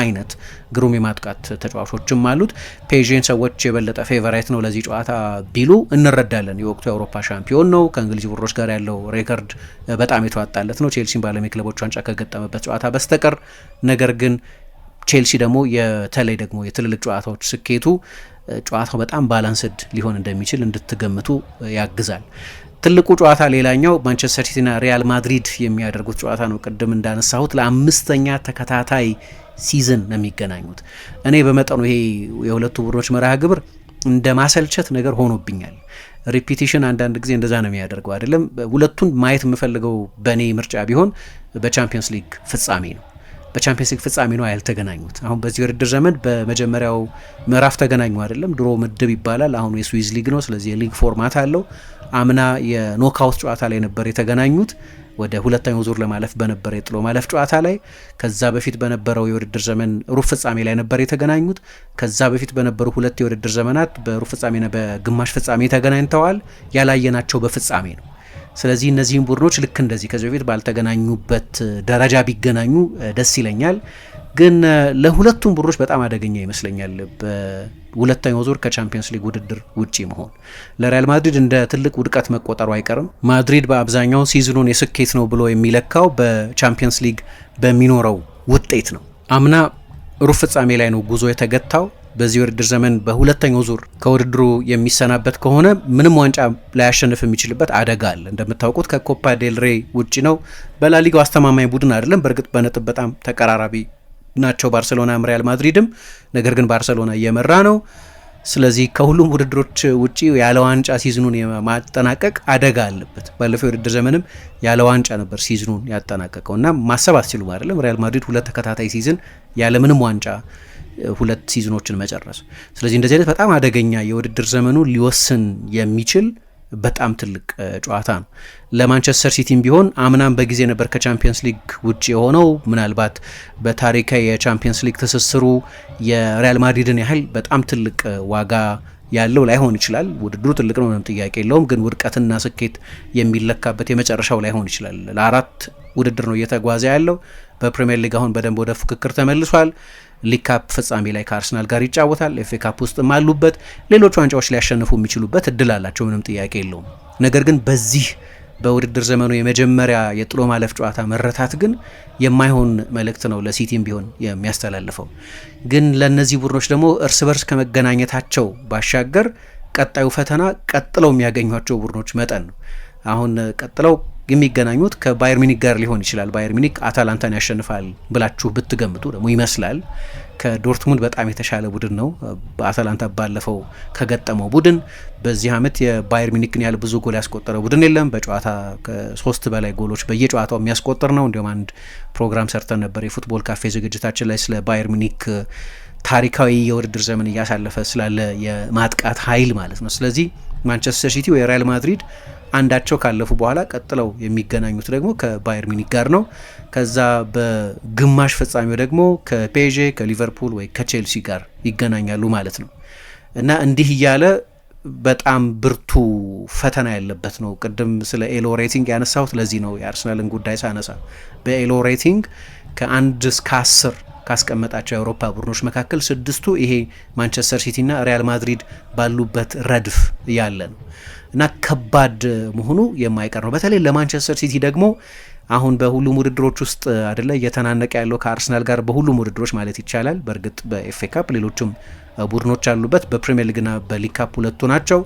A: አይነት ግሩም የማጥቃት ተጫዋቾችም አሉት። ፔዤን ሰዎች የበለጠ ፌቨራይት ነው ለዚህ ጨዋታ ቢሉ እንረዳለን። የወቅቱ የአውሮፓ ሻምፒዮን ነው። ከእንግሊዝ ቡድኖች ጋር ያለው ሬከርድ በጣም የተዋጣለት ነው፣ ቼልሲን በዓለም የክለቦች ዋንጫ ከገጠመበት ጨዋታ በስተቀር። ነገር ግን ቼልሲ ደግሞ የተለይ ደግሞ የትልልቅ ጨዋታዎች ስኬቱ ጨዋታው በጣም ባላንስድ ሊሆን እንደሚችል እንድትገምቱ ያግዛል። ትልቁ ጨዋታ ሌላኛው ማንቸስተር ሲቲና ሪያል ማድሪድ የሚያደርጉት ጨዋታ ነው። ቅድም እንዳነሳሁት ለ5ኛ ተከታታይ ሲዝን ነው የሚገናኙት። እኔ በመጠኑ ይሄ የሁለቱ ቡድኖች መርሃ ግብር እንደ ማሰልቸት ነገር ሆኖብኛል። ሪፒቲሽን አንዳንድ ጊዜ እንደዛ ነው የሚያደርገው አይደለም። ሁለቱን ማየት የምፈልገው በእኔ ምርጫ ቢሆን በቻምፒየንስ ሊግ ፍጻሜ ነው። በቻምፒየንስ ሊግ ፍጻሜ ነው ያልተገናኙት። አሁን በዚህ ውድድር ዘመን በመጀመሪያው ምዕራፍ ተገናኙ አይደለም። ድሮ ምድብ ይባላል፣ አሁን የስዊዝ ሊግ ነው። ስለዚህ የሊግ ፎርማት አለው። አምና የኖካውት ጨዋታ ላይ ነበር የተገናኙት ወደ ሁለተኛው ዙር ለማለፍ በነበረ የጥሎ ማለፍ ጨዋታ ላይ። ከዛ በፊት በነበረው የውድድር ዘመን ሩብ ፍጻሜ ላይ ነበር የተገናኙት። ከዛ በፊት በነበሩ ሁለት የውድድር ዘመናት በሩብ ፍጻሜና በግማሽ ፍጻሜ ተገናኝተዋል። ያላየናቸው በፍጻሜ ነው። ስለዚህ እነዚህም ቡድኖች ልክ እንደዚህ ከዚህ በፊት ባልተገናኙበት ደረጃ ቢገናኙ ደስ ይለኛል። ግን ለሁለቱም ቡድኖች በጣም አደገኛ ይመስለኛል በሁለተኛው ዙር ከቻምፒየንስ ሊግ ውድድር ውጪ መሆን። ለሪያል ማድሪድ እንደ ትልቅ ውድቀት መቆጠሩ አይቀርም። ማድሪድ በአብዛኛው ሲዝኑን የስኬት ነው ብሎ የሚለካው በቻምፒየንስ ሊግ በሚኖረው ውጤት ነው። አምና ሩብ ፍጻሜ ላይ ነው ጉዞ የተገታው። በዚህ ውድድር ዘመን በሁለተኛው ዙር ከውድድሩ የሚሰናበት ከሆነ ምንም ዋንጫ ላያሸንፍ የሚችልበት አደጋ አለ። እንደምታውቁት ከኮፓ ዴል ሬ ውጪ ነው። በላሊጋው አስተማማኝ ቡድን አይደለም። በእርግጥ በነጥብ በጣም ተቀራራቢ ናቸው ባርሴሎናም ሪያል ማድሪድም። ነገር ግን ባርሴሎና እየመራ ነው። ስለዚህ ከሁሉም ውድድሮች ውጪ ያለ ዋንጫ ሲዝኑን የማጠናቀቅ አደጋ አለበት። ባለፈው የውድድር ዘመንም ያለ ዋንጫ ነበር ሲዝኑን ያጠናቀቀው እና ማሰብ አስችሉም አይደለም ሪያል ማድሪድ ሁለት ተከታታይ ሲዝን ያለ ምንም ዋንጫ ሁለት ሲዝኖችን መጨረስ። ስለዚህ እንደዚህ አይነት በጣም አደገኛ የውድድር ዘመኑ ሊወስን የሚችል በጣም ትልቅ ጨዋታ ነው። ለማንቸስተር ሲቲም ቢሆን አምናም በጊዜ ነበር ከቻምፒየንስ ሊግ ውጭ የሆነው። ምናልባት በታሪካዊ የቻምፒየንስ ሊግ ትስስሩ የሪያል ማድሪድን ያህል በጣም ትልቅ ዋጋ ያለው ላይሆን ይችላል። ውድድሩ ትልቅ ነው፣ ምንም ጥያቄ የለውም። ግን ውድቀትና ስኬት የሚለካበት የመጨረሻው ላይሆን ይችላል። ለአራት ውድድር ነው እየተጓዘ ያለው። በፕሪሚየር ሊግ አሁን በደንብ ወደ ፉክክር ተመልሷል። ሊግ ካፕ ፍጻሜ ላይ ከአርሰናል ጋር ይጫወታል። ኤፍ ኤ ካፕ ውስጥም አሉበት። ሌሎች ዋንጫዎች ሊያሸንፉ የሚችሉበት እድል አላቸው፣ ምንም ጥያቄ የለውም። ነገር ግን በዚህ በውድድር ዘመኑ የመጀመሪያ የጥሎ ማለፍ ጨዋታ መረታት ግን የማይሆን መልእክት ነው ለሲቲም ቢሆን የሚያስተላልፈው። ግን ለእነዚህ ቡድኖች ደግሞ እርስ በርስ ከመገናኘታቸው ባሻገር ቀጣዩ ፈተና ቀጥለው የሚያገኟቸው ቡድኖች መጠን ነው። አሁን ቀጥለው የሚገናኙት ከባየር ሚኒክ ጋር ሊሆን ይችላል። ባየር ሚኒክ አታላንታን ያሸንፋል ብላችሁ ብትገምቱ ደግሞ ይመስላል። ከዶርትሙንድ በጣም የተሻለ ቡድን ነው። በአታላንታ ባለፈው ከገጠመው ቡድን በዚህ ዓመት የባየር ሚኒክን ያህል ብዙ ጎል ያስቆጠረ ቡድን የለም። በጨዋታ ከ3 በላይ ጎሎች በየጨዋታው የሚያስቆጥር ነው። እንዲሁም አንድ ፕሮግራም ሰርተን ነበር የፉትቦል ካፌ ዝግጅታችን ላይ ስለ ባየር ሚኒክ ታሪካዊ የውድድር ዘመን እያሳለፈ ስላለ የማጥቃት ኃይል ማለት ነው። ስለዚህ ማንቸስተር ሲቲ ወይ ሪያል ማድሪድ አንዳቸው ካለፉ በኋላ ቀጥለው የሚገናኙት ደግሞ ከባየር ሚኒክ ጋር ነው። ከዛ በግማሽ ፍጻሜው ደግሞ ከፔዤ፣ ከሊቨርፑል ወይ ከቼልሲ ጋር ይገናኛሉ ማለት ነው እና እንዲህ እያለ በጣም ብርቱ ፈተና ያለበት ነው። ቅድም ስለ ኤሎ ሬቲንግ ያነሳሁት ለዚህ ነው። የአርሰናልን ጉዳይ ሳነሳ በኤሎ ሬቲንግ ከ1 እስከ 10 ካስቀመጣቸው የአውሮፓ ቡድኖች መካከል 6ቱ ይሄ ማንቸስተር ሲቲ እና ሪያል ማድሪድ ባሉበት ረድፍ ያለ ነው እና ከባድ መሆኑ የማይቀር ነው። በተለይ ለማንቸስተር ሲቲ ደግሞ አሁን በሁሉም ውድድሮች ውስጥ አይደለ እየተናነቀ ያለው ከአርሰናል ጋር በሁሉም ውድድሮች ማለት ይቻላል። በእርግጥ በኤፍ ኤ ካፕ ሌሎችም ቡድኖች አሉበት። በፕሪሚየር ሊግና በሊግ ካፕ ሁለቱ ናቸው።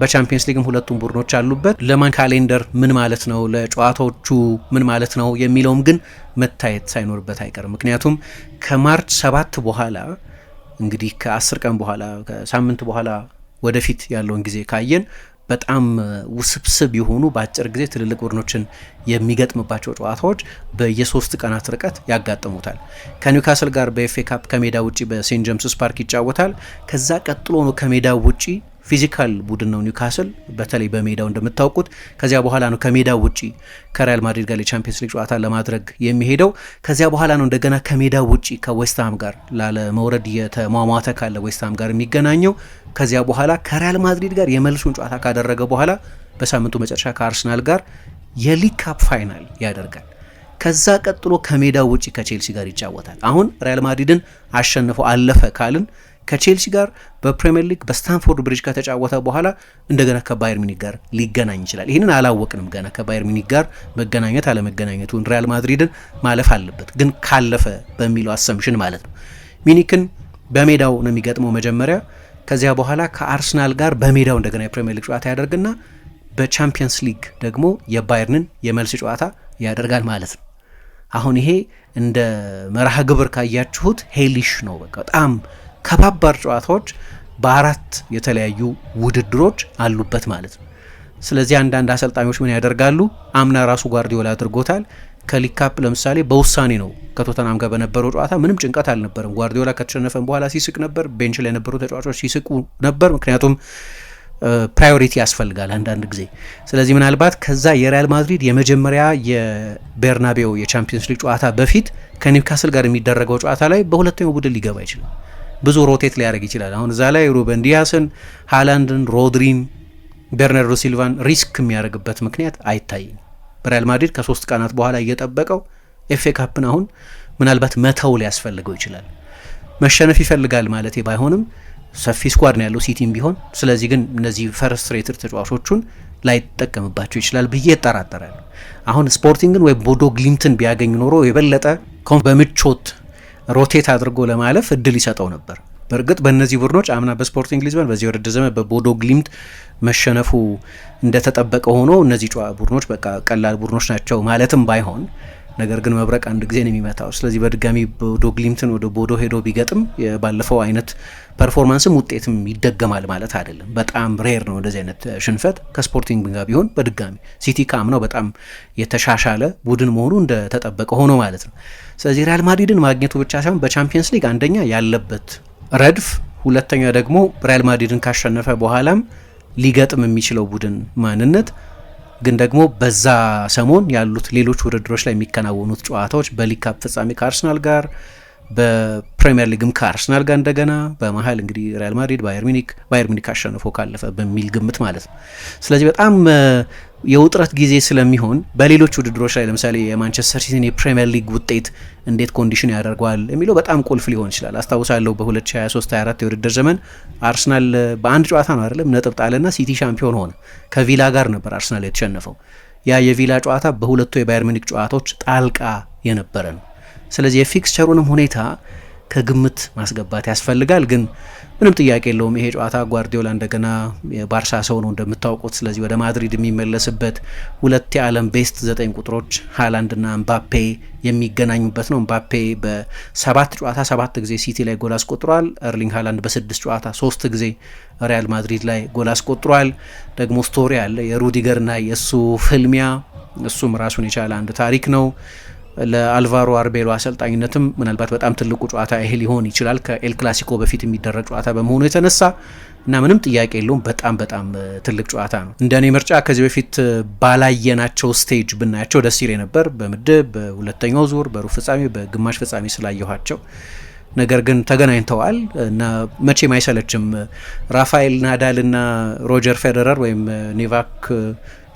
A: በቻምፒየንስ ሊግም ሁለቱም ቡድኖች አሉበት። ለማን ካሌንደር ምን ማለት ነው፣ ለጨዋታዎቹ ምን ማለት ነው የሚለውም ግን መታየት ሳይኖርበት አይቀርም። ምክንያቱም ከማርች 7 በኋላ እንግዲህ ከ10 ቀን በኋላ ከሳምንት በኋላ ወደፊት ያለውን ጊዜ ካየን በጣም ውስብስብ የሆኑ በአጭር ጊዜ ትልልቅ ቡድኖችን የሚገጥምባቸው ጨዋታዎች በየ3 ቀናት ርቀት ያጋጥሙታል። ከኒውካስል ጋር በኤፍ ኤ ካፕ ከሜዳ ውጪ በሴንት ጄምስስ ፓርክ ይጫወታል። ከዛ ቀጥሎ ነው ከሜዳ ውጪ ፊዚካል ቡድን ነው ኒውካስል በተለይ በሜዳው እንደምታውቁት። ከዚያ በኋላ ነው ከሜዳ ውጪ ከሪያል ማድሪድ ጋር የቻምፒየንስ ሊግ ጨዋታ ለማድረግ የሚሄደው። ከዚያ በኋላ ነው እንደገና ከሜዳ ውጪ ከዌስትሃም ጋር ላለመውረድ የተሟሟተ ካለ ዌስትሃም ጋር የሚገናኘው። ከዚያ በኋላ ከሪያል ማድሪድ ጋር የመልሱን ጨዋታ ካደረገ በኋላ በሳምንቱ መጨረሻ ከአርሰናል ጋር የሊግ ካፕ ፋይናል ያደርጋል። ከዛ ቀጥሎ ከሜዳ ውጪ ከቼልሲ ጋር ይጫወታል። አሁን ሪያል ማድሪድን አሸንፎ አለፈ ካልን ከቼልሲ ጋር በፕሪሚየር ሊግ በስታንፎርድ ብሪጅ ከተጫወተ በኋላ እንደገና ከባየር ሚኒክ ጋር ሊገናኝ ይችላል። ይህንን አላወቅንም ገና ከባየር ሚኒክ ጋር መገናኘት አለመገናኘቱን። ሪያል ማድሪድን ማለፍ አለበት ግን ካለፈ በሚለው አሰምሽን ማለት ነው። ሚኒክን በሜዳው ነው የሚገጥመው መጀመሪያ። ከዚያ በኋላ ከአርሰናል ጋር በሜዳው እንደገና የፕሪሚየር ሊግ ጨዋታ ያደርግና በቻምፒየንስ ሊግ ደግሞ የባየርንን የመልስ ጨዋታ ያደርጋል ማለት ነው። አሁን ይሄ እንደ መርሃ ግብር ካያችሁት ሄሊሽ ነው። በቃ በጣም ከባባድ ጨዋታዎች በ4 የተለያዩ ውድድሮች አሉበት ማለት ነው። ስለዚህ አንዳንድ አሰልጣኞች ምን ያደርጋሉ? አምና ራሱ ጓርዲዮላ አድርጎታል። ከሊግ ካፕ ለምሳሌ በውሳኔ ነው ከቶተናም ጋር በነበረው ጨዋታ ምንም ጭንቀት አልነበረም። ጓርዲዮላ ከተሸነፈን በኋላ ሲስቅ ነበር፣ ቤንች ላይ የነበሩ ተጫዋቾች ሲስቁ ነበር። ምክንያቱም ፕራዮሪቲ ያስፈልጋል አንዳንድ ጊዜ። ስለዚህ ምናልባት ከዛ የሪያል ማድሪድ የመጀመሪያ የቤርናቤው የቻምፒየንስ ሊግ ጨዋታ በፊት ከኒውካስል ጋር የሚደረገው ጨዋታ ላይ በሁለተኛው ቡድን ሊገባ ይችላል። ብዙ ሮቴት ሊያደርግ ይችላል። አሁን እዛ ላይ ሩበን ዲያስን፣ ሃላንድን፣ ሮድሪን፣ ቤርናርዶ ሲልቫን ሪስክ የሚያደርግበት ምክንያት አይታይም። በሪያል ማድሪድ ከ3 ቀናት በኋላ እየጠበቀው ኤፍኤ ካፕን አሁን ምናልባት መተው ሊያስፈልገው ይችላል። መሸነፍ ይፈልጋል ማለት ባይሆንም ሰፊ ስኳድ ነው ያለው ሲቲም ቢሆን። ስለዚህ ግን እነዚህ ፈርስትሬትድ ተጫዋቾቹን ላይጠቀምባቸው ይችላል ብዬ እጠራጠራለሁ። አሁን ስፖርቲንግን ወይ ቦዶ ግሊምትን ቢያገኝ ኖሮ የበለጠ በምቾት ሮቴት አድርጎ ለማለፍ እድል ይሰጠው ነበር። በእርግጥ በእነዚህ ቡድኖች አምና በስፖርቲንግ ሊዝበን በዚህ ውድድር ዘመን በቦዶ ግሊምት መሸነፉ እንደተጠበቀ ሆኖ እነዚህ ቡድኖች በቃ ቀላል ቡድኖች ናቸው ማለትም ባይሆን፣ ነገር ግን መብረቅ አንድ ጊዜ ነው የሚመታው። ስለዚህ በድጋሚ ቦዶ ግሊምትን ወደ ቦዶ ሄዶ ቢገጥም ባለፈው አይነት ፐርፎርማንስም ውጤትም ይደገማል ማለት አይደለም። በጣም ሬር ነው እንደዚህ አይነት ሽንፈት ከስፖርቲንግ ጋር ቢሆን በድጋሚ ሲቲ ካምናው በጣም የተሻሻለ ቡድን መሆኑ እንደተጠበቀ ሆኖ ማለት ነው። ስለዚህ ሪያል ማድሪድን ማግኘቱ ብቻ ሳይሆን በቻምፒየንስ ሊግ አንደኛ ያለበት ረድፍ፣ ሁለተኛ ደግሞ ሪያል ማድሪድን ካሸነፈ በኋላም ሊገጥም የሚችለው ቡድን ማንነት፣ ግን ደግሞ በዛ ሰሞን ያሉት ሌሎች ውድድሮች ላይ የሚከናወኑት ጨዋታዎች በሊግ ካፕ ፍጻሜ ከአርሰናል ጋር፣ በፕሪሚየር ሊግም ከአርሰናል ጋር እንደገና በመሀል እንግዲህ ሪያል ማድሪድ ባየር ሚኒክ አሸንፎ ካለፈ በሚል ግምት ማለት ነው። ስለዚህ በጣም የውጥረት ጊዜ ስለሚሆን በሌሎች ውድድሮች ላይ ለምሳሌ የማንቸስተር ሲቲን የፕሪሚየር ሊግ ውጤት እንዴት ኮንዲሽን ያደርገዋል የሚለው በጣም ቁልፍ ሊሆን ይችላል። አስታውሳለሁ በ2023/24 የውድድር ዘመን አርሰናል በአንድ ጨዋታ ነው አይደለም ነጥብ ጣለና ሲቲ ሻምፒዮን ሆነ። ከቪላ ጋር ነበር አርሰናል የተሸነፈው። ያ የቪላ ጨዋታ በሁለቱ የባየር ሚኒክ ጨዋታዎች ጣልቃ የነበረ ነው። ስለዚህ የፊክስቸሩንም ሁኔታ ከግምት ማስገባት ያስፈልጋል። ግን ምንም ጥያቄ የለውም ይሄ ጨዋታ ጓርዲዮላ እንደገና የባርሳ ሰው ነው እንደምታውቁት። ስለዚህ ወደ ማድሪድ የሚመለስበት ሁለት የዓለም ቤስት 9 ቁጥሮች ሃላንድና ኤምባፔ የሚገናኙበት ነው። ኤምባፔ በ7 ጨዋታ 7 ጊዜ ሲቲ ላይ ጎል አስቆጥሯል። ኤርሊንግ ሃላንድ በ6 ጨዋታ 3 ጊዜ ሪያል ማድሪድ ላይ ጎል አስቆጥሯል። ደግሞ ስቶሪ አለ የሩዲገርና የእሱ ፍልሚያ፣ እሱም ራሱን የቻለ አንድ ታሪክ ነው። ለአልቫሮ አርቤሎ አሰልጣኝነትም ምናልባት በጣም ትልቁ ጨዋታ ይሄ ሊሆን ይችላል ከኤል ክላሲኮ በፊት የሚደረግ ጨዋታ በመሆኑ የተነሳ እና ምንም ጥያቄ የለውም በጣም ትልቅ ጨዋታ ነው። እንደኔ ምርጫ ከዚህ በፊት ባላየናቸው ስቴጅ ብናያቸው ደስ ይለኝ ነበር። በምድብ በሁለተኛው ዙር በሩብ ፍጻሜ በግማሽ ፍጻሜ ስላየኋቸው፣ ነገር ግን ተገናኝተዋል እና መቼም አይሰለችም። ራፋኤል ናዳል እና ሮጀር ፌዴረር ወይም ኖቫክ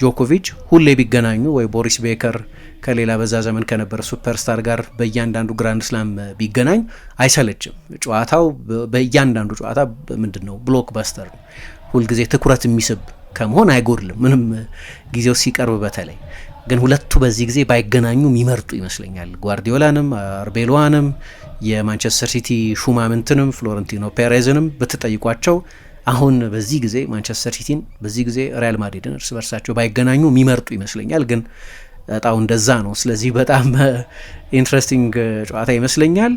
A: ጆኮቪች ሁሌ ቢገናኙ ወይ ቦሪስ ቤከር ከሌላ በዛ ዘመን ከነበረ ሱፐርስታር ጋር በእያንዳንዱ ግራንድ ስላም ቢገናኝ አይሰለችም። ጨዋታው በእያንዳንዱ ጨዋታ ምንድነው ብሎክ ባስተር ነው። ሁልጊዜ ትኩረት የሚስብ ከመሆን አይጎድልም ምንም ጊዜው ሲቀርብ። በተለይ ግን ሁለቱ በዚህ ጊዜ ባይገናኙ የሚመርጡ ይመስለኛል። ጓርዲዮላንም አርቤሎዋንም የማንቸስተር ሲቲ ሹማምንትንም ፍሎረንቲኖ ፔሬዝንም ብትጠይቋቸው አሁን በዚህ ጊዜ ማንቸስተር ሲቲን በዚህ ጊዜ ሪያል ማድሪድን እርስ በርሳቸው ባይገናኙ የሚመርጡ ይመስለኛል። ግን እጣው እንደዛ ነው። ስለዚህ በጣም ኢንትረስቲንግ ጨዋታ ይመስለኛል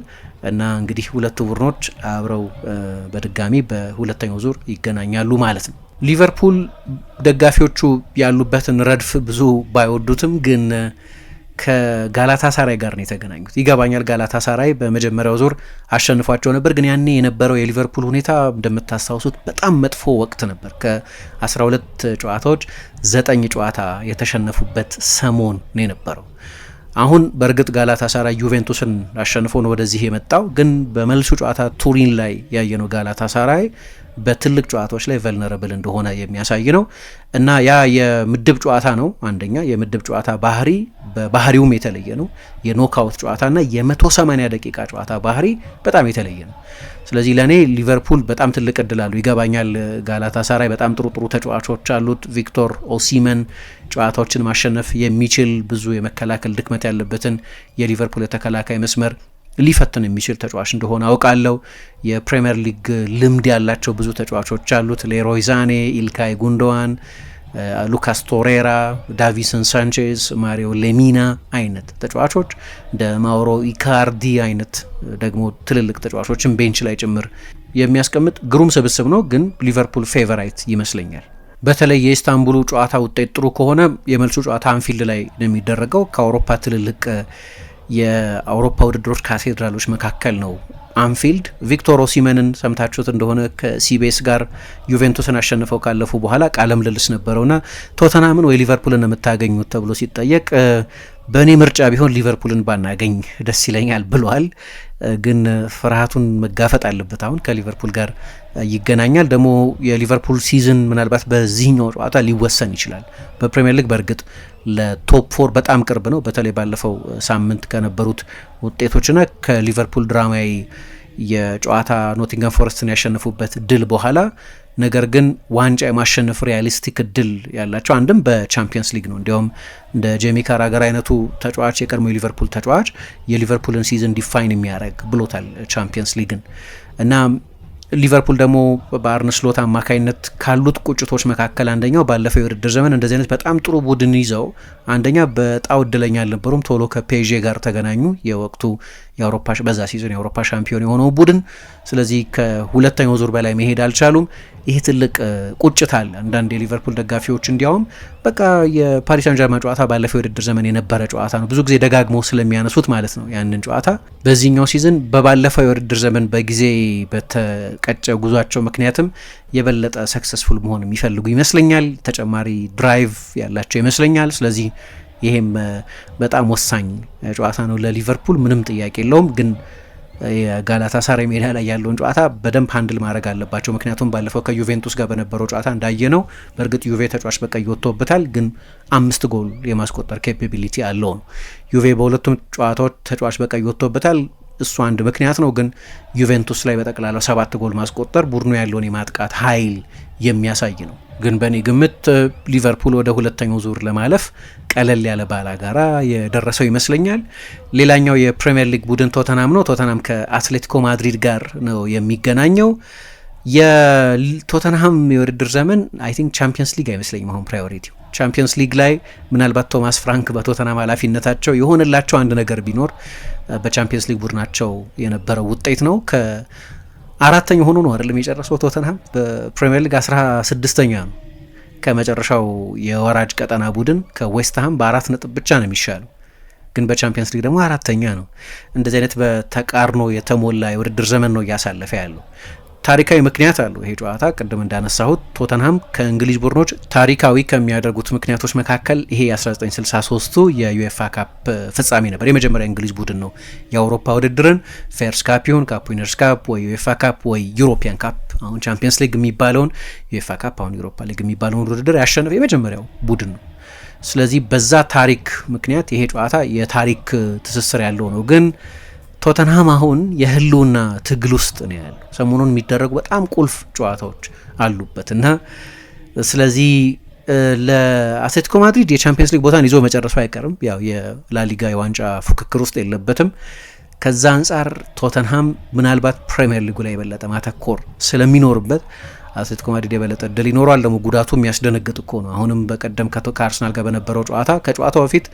A: እና እንግዲህ ሁለቱ ቡድኖች አብረው በድጋሚ በሁለተኛው ዙር ይገናኛሉ ማለት ነው። ሊቨርፑል ደጋፊዎቹ ያሉበትን ረድፍ ብዙ ባይወዱትም ግን ከጋላታሳራይ ጋር ነው የተገናኙት። ይገባኛል ጋላታሳራይ በመጀመሪያው ዙር አሸንፏቸው ነበር፣ ግን ያኔ የነበረው የሊቨርፑል ሁኔታ እንደምታስታውሱት በጣም መጥፎ ወቅት ነበር። ከ12 ጨዋታዎች 9 ጨዋታ የተሸነፉበት ሰሞን ነው የነበረው። አሁን በእርግጥ ጋላታሳራይ ዩቬንቱስን አሸንፎ ነው ወደዚህ የመጣው፣ ግን በመልሱ ጨዋታ ቱሪን ላይ ያየነው ጋላታሳራይ በትልቅ ጨዋታዎች ላይ ቨልነረብል እንደሆነ የሚያሳይ ነው እና ያ የምድብ ጨዋታ ነው። አንደኛ የምድብ ጨዋታ በባህሪውም የተለየ ነው። የኖካውት ጨዋታና የ180 ደቂቃ ጨዋታ ባህሪ በጣም የተለየ ነው። ስለዚህ ለእኔ ሊቨርፑል በጣም ትልቅ እድል አሉ። ይገባኛል ጋላታሳራይ በጣም ጥሩ ተጫዋቾች አሉት። ቪክቶር ኦሲመን ጨዋታዎችን ማሸነፍ የሚችል ብዙ የመከላከል ድክመት ያለበትን የሊቨርፑል የተከላካይ መስመር ሊፈትን የሚችል ተጫዋች እንደሆነ አውቃለሁ። የፕሪሚየር ሊግ ልምድ ያላቸው ብዙ ተጫዋቾች አሉት። ሌሮይ ዛኔ፣ ኢልካይ ጉንዶዋን፣ ሉካስ ቶሬራ፣ ዳቪሰን ሳንቼዝ፣ ማሪዮ ሌሚና አይነት ተጫዋቾች እንደ ማውሮ ኢካርዲ አይነት ደግሞ ትልልቅ ተጫዋቾችን ቤንች ላይ ጭምር የሚያስቀምጥ ግሩም ስብስብ ነው። ግን ሊቨርፑል ፌቨራይት ይመስለኛል። በተለይ የኢስታንቡሉ ጨዋታ ውጤት ጥሩ ከሆነ የመልሱ ጨዋታ አንፊልድ ላይ ነው የሚደረገው። ከአውሮፓ ትልልቅ የአውሮፓ ውድድሮች ካቴድራሎች መካከል ነው አንፊልድ። ቪክቶር ኦሲመንን ሰምታችሁት እንደሆነ ከሲቢኤስ ጋር ዩቬንቱስን አሸንፈው ካለፉ በኋላ ቃለ ምልልስ ነበረውና ቶተናምን ወይ ሊቨርፑልን የምታገኙት ተብሎ ሲጠየቅ በእኔ ምርጫ ቢሆን ሊቨርፑልን ባናገኝ ደስ ይለኛል ብሏል። ግን ፍርሃቱን መጋፈጥ አለበት። አሁን ከሊቨርፑል ጋር ይገናኛል። ደግሞ የሊቨርፑል ሲዝን ምናልባት በዚህኛው ጨዋታ ሊወሰን ይችላል። በፕሪሚየር ሊግ በእርግጥ ለቶፕ ፎር በጣም ቅርብ ነው። በተለይ ባለፈው ሳምንት ከነበሩት ውጤቶችና ከሊቨርፑል ድራማዊ የጨዋታ ኖቲንገም ፎረስትን ያሸነፉበት ድል በኋላ ነገር ግን ዋንጫ የማሸነፍ ሪያሊስቲክ እድል ያላቸው አንድም በቻምፒየንስ ሊግ ነው። እንዲያውም እንደ ጄሚ ካራገር አይነቱ ተጫዋች የቀድሞ የሊቨርፑል ተጫዋች የሊቨርፑልን ሲዝን ዲፋይን የሚያደርግ ብሎታል ቻምፒየንስ ሊግን እና ሊቨርፑል ደግሞ በአርነ ስሎት አማካይነት ካሉት ቁጭቶች መካከል አንደኛው ባለፈው የውድድር ዘመን እንደዚህ አይነት በጣም ጥሩ ቡድን ይዘው አንደኛ በጣው እድለኛ አልነበሩም። ቶሎ ከፔዤ ጋር ተገናኙ፣ የወቅቱ የአውሮፓ በዛ ሲዝን የአውሮፓ ሻምፒዮን የሆነው ቡድን። ስለዚህ ከሁለተኛው ዙር በላይ መሄድ አልቻሉም። ይህ ትልቅ ቁጭት አለ። አንዳንድ የሊቨርፑል ደጋፊዎች እንዲያውም በቃ የፓሪስ ሳን ጀርማን ጨዋታ ባለፈው የውድድር ዘመን የነበረ ጨዋታ ነው፣ ብዙ ጊዜ ደጋግመው ስለሚያነሱት ማለት ነው ያንን ጨዋታ በዚህኛው ሲዝን በባለፈው የውድድር ዘመን በጊዜ በተቀጨ ጉዟቸው ምክንያትም የበለጠ ሰክሰስፉል መሆን የሚፈልጉ ይመስለኛል። ተጨማሪ ድራይቭ ያላቸው ይመስለኛል። ስለዚህ ይሄም በጣም ወሳኝ ጨዋታ ነው ለሊቨርፑል፣ ምንም ጥያቄ የለውም። ግን የጋላታ ሳራይ ሜዳ ላይ ያለውን ጨዋታ በደንብ ሃንድል ማድረግ አለባቸው። ምክንያቱም ባለፈው ከዩቬንቱስ ጋር በነበረው ጨዋታ እንዳየነው በእርግጥ ዩቬ ተጫዋች በቀይ ወጥቶበታል፣ ግን 5 ጎል የማስቆጠር ኬፓቢሊቲ አለው ነው። ዩቬ በሁለቱም ጨዋታዎች ተጫዋች በቀይ ወጥቶበታል። እሱ አንድ ምክንያት ነው። ግን ዩቬንቱስ ላይ በጠቅላላው 7 ጎል ማስቆጠር ቡድኑ ያለውን የማጥቃት ኃይል የሚያሳይ ነው። ግን በእኔ ግምት ሊቨርፑል ወደ ሁለተኛው ዙር ለማለፍ ቀለል ያለ ባላጋራ የደረሰው ይመስለኛል። ሌላኛው የፕሪሚየር ሊግ ቡድን ቶተናም ነው። ቶተናም ከአትሌቲኮ ማድሪድ ጋር ነው የሚገናኘው። የቶተንሃም የውድድር ዘመን አይ ቲንክ ቻምፒየንስ ሊግ አይመስለኝም አሁን ፕራዮሪቲው። ቻምፒየንስ ሊግ ላይ ምናልባት ቶማስ ፍራንክ በቶተንሃም ኃላፊነታቸው የሆነላቸው አንድ ነገር ቢኖር በቻምፒየንስ ሊግ ቡድናቸው የነበረው ውጤት ነው። ከአራተኛ ሆኖ ነው አይደለም የጨረሰው ቶተንሃም በፕሪሚየር ሊግ 16ኛ ነው። ከመጨረሻው የወራጅ ቀጠና ቡድን ከዌስትሃም በ4 ነጥብ ብቻ ነው የሚሻለው። ግን በቻምፒየንስ ሊግ ደግሞ አራተኛ ነው። እንደዚህ አይነት በተቃርኖ የተሞላ የውድድር ዘመን ነው እያሳለፈ ያለው። ታሪካዊ ምክንያት አለው ይሄ ጨዋታ። ቅድም እንዳነሳሁት ቶተንሃም ከእንግሊዝ ቡድኖች ታሪካዊ ከሚያደርጉት ምክንያቶች መካከል ይሄ የ1963ቱ የዩኤፋ ካፕ ፍጻሜ ነበር። የመጀመሪያ እንግሊዝ ቡድን ነው የአውሮፓ ውድድርን ፌርስ ካፕ ይሁን ካፕ ዊነርስ ካፕ ወይ ዩኤፋ ካፕ ወይ ዩሮፒያን ካፕ አሁን ቻምፒየንስ ሊግ የሚባለውን ዩኤፋ ካፕ አሁን ዩሮፓ ሊግ የሚባለውን ውድድር ያሸነፈ የመጀመሪያው ቡድን ነው። ስለዚህ በዛ ታሪክ ምክንያት ይሄ ጨዋታ የታሪክ ትስስር ያለው ነው። ግን ቶተንሃም አሁን የህልውና ትግል ውስጥ ነው ያለው። ሰሞኑን የሚደረጉ በጣም ቁልፍ ጨዋታዎች አሉበት እና ስለዚህ ለአትሌቲኮ ማድሪድ የቻምፒየንስ ሊግ ቦታን ይዞ መጨረሱ አይቀርም። ያው የላሊጋ የዋንጫ ፉክክር ውስጥ የለበትም። ከዛ አንጻር ቶተንሃም ምናልባት ፕሪሚየር ሊጉ ላይ የበለጠ ማተኮር ስለሚኖርበት አትሌቲኮ ማድሪድ የበለጠ እድል ይኖረዋል። ደግሞ ጉዳቱ የሚያስደነግጥ እኮ ነው። አሁንም በቀደም ከአርሰናል ጋር በነበረው ጨዋታ ከጨዋታው በፊት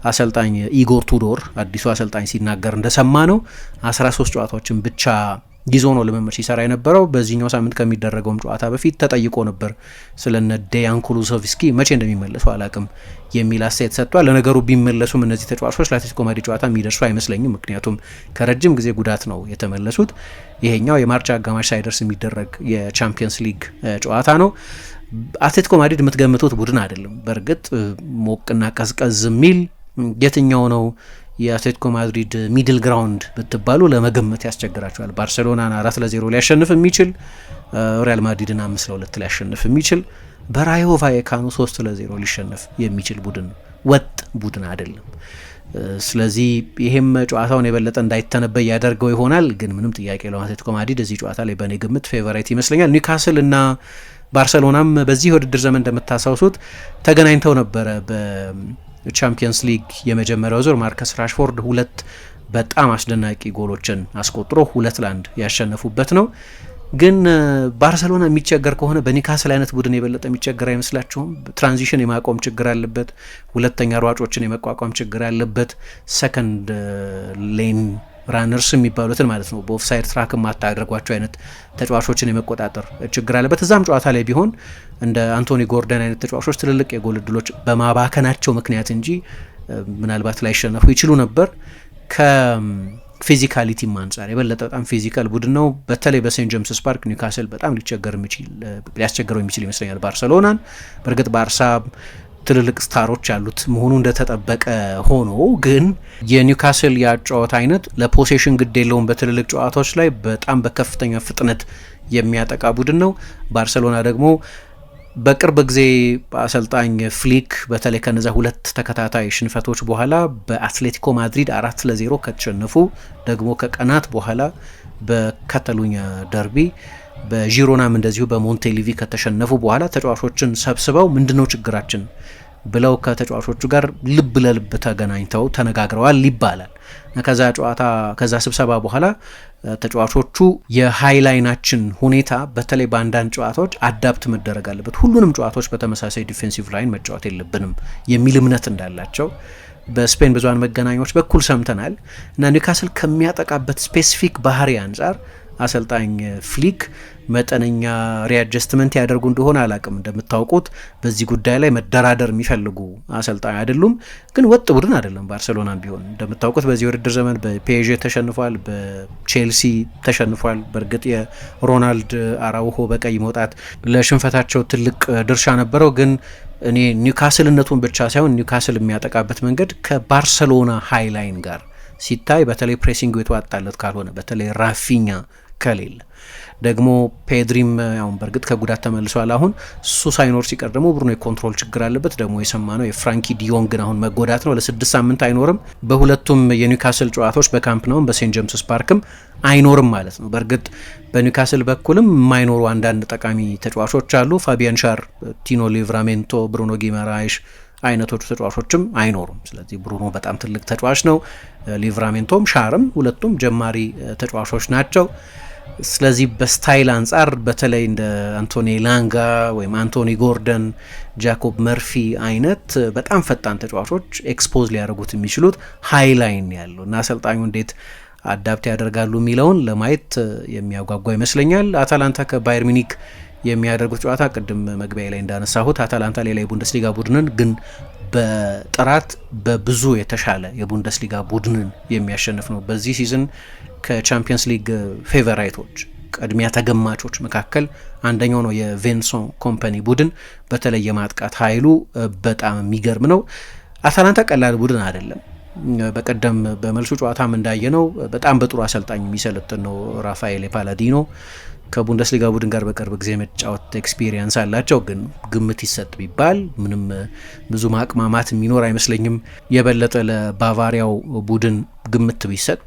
A: አሰልጣኝ ኢጎር ቱዶር አዲሱ አሰልጣኝ ሲናገር እንደሰማ ነው 13 ጨዋታዎችን ብቻ ይዞ ነው ልምምድ ሲሰራ የነበረው። በዚህኛው ሳምንት ከሚደረገውም ጨዋታ በፊት ተጠይቆ ነበር ስለነ ዴያን ኩሉሶቭስኪ መቼ እንደሚመለሱ አላቅም የሚል አስተያየት ሰጥቷል። ለነገሩ ቢመለሱም እነዚህ ተጫዋቾች ለአትሌቲኮ ማድሪድ ጨዋታ የሚደርሱ አይመስለኝም። ምክንያቱም ከረጅም ጊዜ ጉዳት ነው የተመለሱት። ይሄኛው የማርች አጋማሽ ሳይደርስ የሚደረግ የቻምፒየንስ ሊግ ጨዋታ ነው። አትሌቲኮ ማድሪድ የምትገምቱት ቡድን አይደለም። በእርግጥ ሞቅና ቀዝቀዝ የሚል የትኛው ነው የአትሌቲኮ ማድሪድ ሚድል ግራውንድ ብትባሉ ለመገመት ያስቸግራቸዋል። ባርሴሎናን 4-0 ሊያሸንፍ የሚችል፣ ሪያል ማድሪድን 5-2 ሊያሸንፍ የሚችል፣ በራዮ ቫየካኖ 3-0 ሊሸነፍ የሚችል ቡድን ነው። ወጥ ቡድን አይደለም። ስለዚህ ይሄም ጨዋታውን የበለጠ እንዳይተነበይ ያደርገው ይሆናል። ግን ምንም ጥያቄ የለውም አትሌቲኮ ማድሪድ እዚህ ጨዋታ ላይ በእኔ ግምት ፌቨራይት ይመስለኛል። ኒውካስል እና ባርሴሎናም በዚህ ውድድር ዘመን እንደምታሳውሱት ተገናኝተው ነበረ ቻምፒየንስ ሊግ የመጀመሪያው ዙር ማርከስ ራሽፎርድ 2 በጣም አስደናቂ ጎሎችን አስቆጥሮ 2-1 ያሸነፉበት ነው። ግን ባርሰሎና የሚቸገር ከሆነ በኒውካስል አይነት ቡድን የበለጠ የሚቸገር አይመስላችሁም? ትራንዚሽን የማቆም ችግር አለበት። ሁለተኛ ሯጮችን የመቋቋም ችግር አለበት። ሰከንድ ሌን ራነርስ የሚባሉትን ማለት ነው። በኦፍሳይድ ትራክ የማታደርጓቸው አይነት ተጫዋቾችን የመቆጣጠር ችግር አለበት። እዛም ጨዋታ ላይ ቢሆን እንደ አንቶኒ ጎርደን አይነት ተጫዋቾች ትልልቅ የጎል እድሎች በማባከናቸው ምክንያት እንጂ ምናልባት ላይሸነፉ ይችሉ ነበር። ከፊዚካሊቲም አንጻር የበለጠ በጣም ፊዚካል ቡድን ነው። በተለይ በሴንት ጄምስስ ፓርክ ኒውካስል በጣም ሊያስቸግረው የሚችል ይመስለኛል ባርሰሎናን። በእርግጥ ባርሳ ትልልቅ ስታሮች ያሉት መሆኑ እንደተጠበቀ ሆኖ ግን የኒውካስል ያጨዋወት አይነት ለፖሴሽን ግድ የለውም። በትልልቅ ጨዋታዎች ላይ በጣም በከፍተኛ ፍጥነት የሚያጠቃ ቡድን ነው። ባርሰሎና ደግሞ በቅርብ ጊዜ አሰልጣኝ ፍሊክ በተለይ ከነዛ 2 ተከታታይ ሽንፈቶች በኋላ በአትሌቲኮ ማድሪድ 4-0 ከተሸነፉ ደግሞ ከቀናት በኋላ በካታሉኛ ደርቢ በዢሮናም እንደዚሁ በሞንቴሊቪ ከተሸነፉ በኋላ ተጫዋቾችን ሰብስበው ምንድነው ችግራችን ብለው ከተጫዋቾቹ ጋር ልብ ለልብ ተገናኝተው ተነጋግረዋል ይባላል። ከዛ ስብሰባ በኋላ ተጫዋቾቹ የሃይላይናችን ሁኔታ በተለይ በአንዳንድ ጨዋታዎች አዳፕት መደረግ አለበት፣ ሁሉንም ጨዋታዎች በተመሳሳይ ዲፌንሲቭ ላይን መጫወት የለብንም የሚል እምነት እንዳላቸው በስፔን ብዙሃን መገናኛዎች በኩል ሰምተናል። እና ኒውካስል ከሚያጠቃበት ስፔሲፊክ ባህሪ አንጻር አሰልጣኝ ፍሊክ መጠነኛ ሪአጀስትመንት ያደርጉ እንደሆነ አላቅም። እንደምታውቁት በዚህ ጉዳይ ላይ መደራደር የሚፈልጉ አሰልጣኝ አይደሉም። ግን ወጥ ቡድን አይደለም ባርሴሎናም ቢሆን እንደምታውቁት በዚህ ውድድር ዘመን በፒኤስጂ ተሸንፏል፣ በቼልሲ ተሸንፏል። በእርግጥ የሮናልድ አራውሆ በቀይ መውጣት ለሽንፈታቸው ትልቅ ድርሻ ነበረው። ግን እኔ ኒውካስልነቱን ብቻ ሳይሆን ኒውካስል የሚያጠቃበት መንገድ ከባርሰሎና ሃይላይን ጋር ሲታይ በተለይ ፕሬሲንግ የተዋጣለት ካልሆነ በተለይ ራፊኛ ከሌለ ደግሞ ፔድሪም ያው በእርግጥ ከጉዳት ተመልሷል። አሁን እሱ ሳይኖር ሲቀር ደግሞ ብሩኖ የኮንትሮል ችግር አለበት። ደግሞ የሰማነው የፍራንኪ ዲዮንግን አሁን መጎዳት ነው። ለ6 ሳምንት አይኖርም። በሁለቱም የኒውካስል ጨዋታዎች በካምፕ ናው በሴንት ጄምስስ ፓርክም አይኖርም ማለት ነው። በእርግጥ በኒውካስል በኩልም የማይኖሩ አንዳንድ ጠቃሚ ተጫዋቾች አሉ። ፋቢያን ሻር፣ ቲኖ ሊቭራሜንቶ፣ ብሩኖ ጊማራይሽ አይነቶቹ ተጫዋቾችም አይኖሩም። ስለዚህ ብሩኖ በጣም ትልቅ ተጫዋች ነው። ሊቭራሜንቶም ሻርም ሁለቱም ጀማሪ ተጫዋቾች ናቸው። ስለዚህ በስታይል አንጻር በተለይ እንደ አንቶኒ ላንጋ ወይም አንቶኒ ጎርደን፣ ጃኮብ መርፊ አይነት በጣም ፈጣን ተጫዋቾች ኤክስፖዝ ሊያደርጉት የሚችሉት ሃይላይን ያለው እና አሰልጣኙ እንዴት አዳፕት ያደርጋሉ የሚለውን ለማየት የሚያጓጓ ይመስለኛል። አታላንታ ከባየር ሚኒክ የሚያደርጉት ጨዋታ ቅድም መግቢያ ላይ እንዳነሳሁት አታላንታ ሌላ የቡንደስሊጋ ቡድንን ግን በጥራት በብዙ የተሻለ የቡንደስሊጋ ቡድንን የሚያሸንፍ ነው። በዚህ ሲዝን ከቻምፒየንስ ሊግ ፌቨራይቶች ቅድሚያ ተገማቾች መካከል አንደኛው ነው የቬንሶን ኮምፓኒ ቡድን። በተለይ የማጥቃት ኃይሉ በጣም የሚገርም ነው። አታላንታ ቀላል ቡድን አይደለም። በቀደም በመልሱ ጨዋታም እንዳየነው በጣም በጥሩ አሰልጣኝ የሚሰለጥን ነው ራፋኤል ፓላዲኖ። ከቡንደስሊጋ ቡድን ጋር በቅርብ ጊዜ መጫወት ኤክስፒሪየንስ አላቸው። ግን ግምት ይሰጥ ቢባል ምንም ብዙ ማቅማማት የሚኖር አይመስለኝም። የበለጠ ለባቫሪያው ቡድን ግምት ቢሰጥ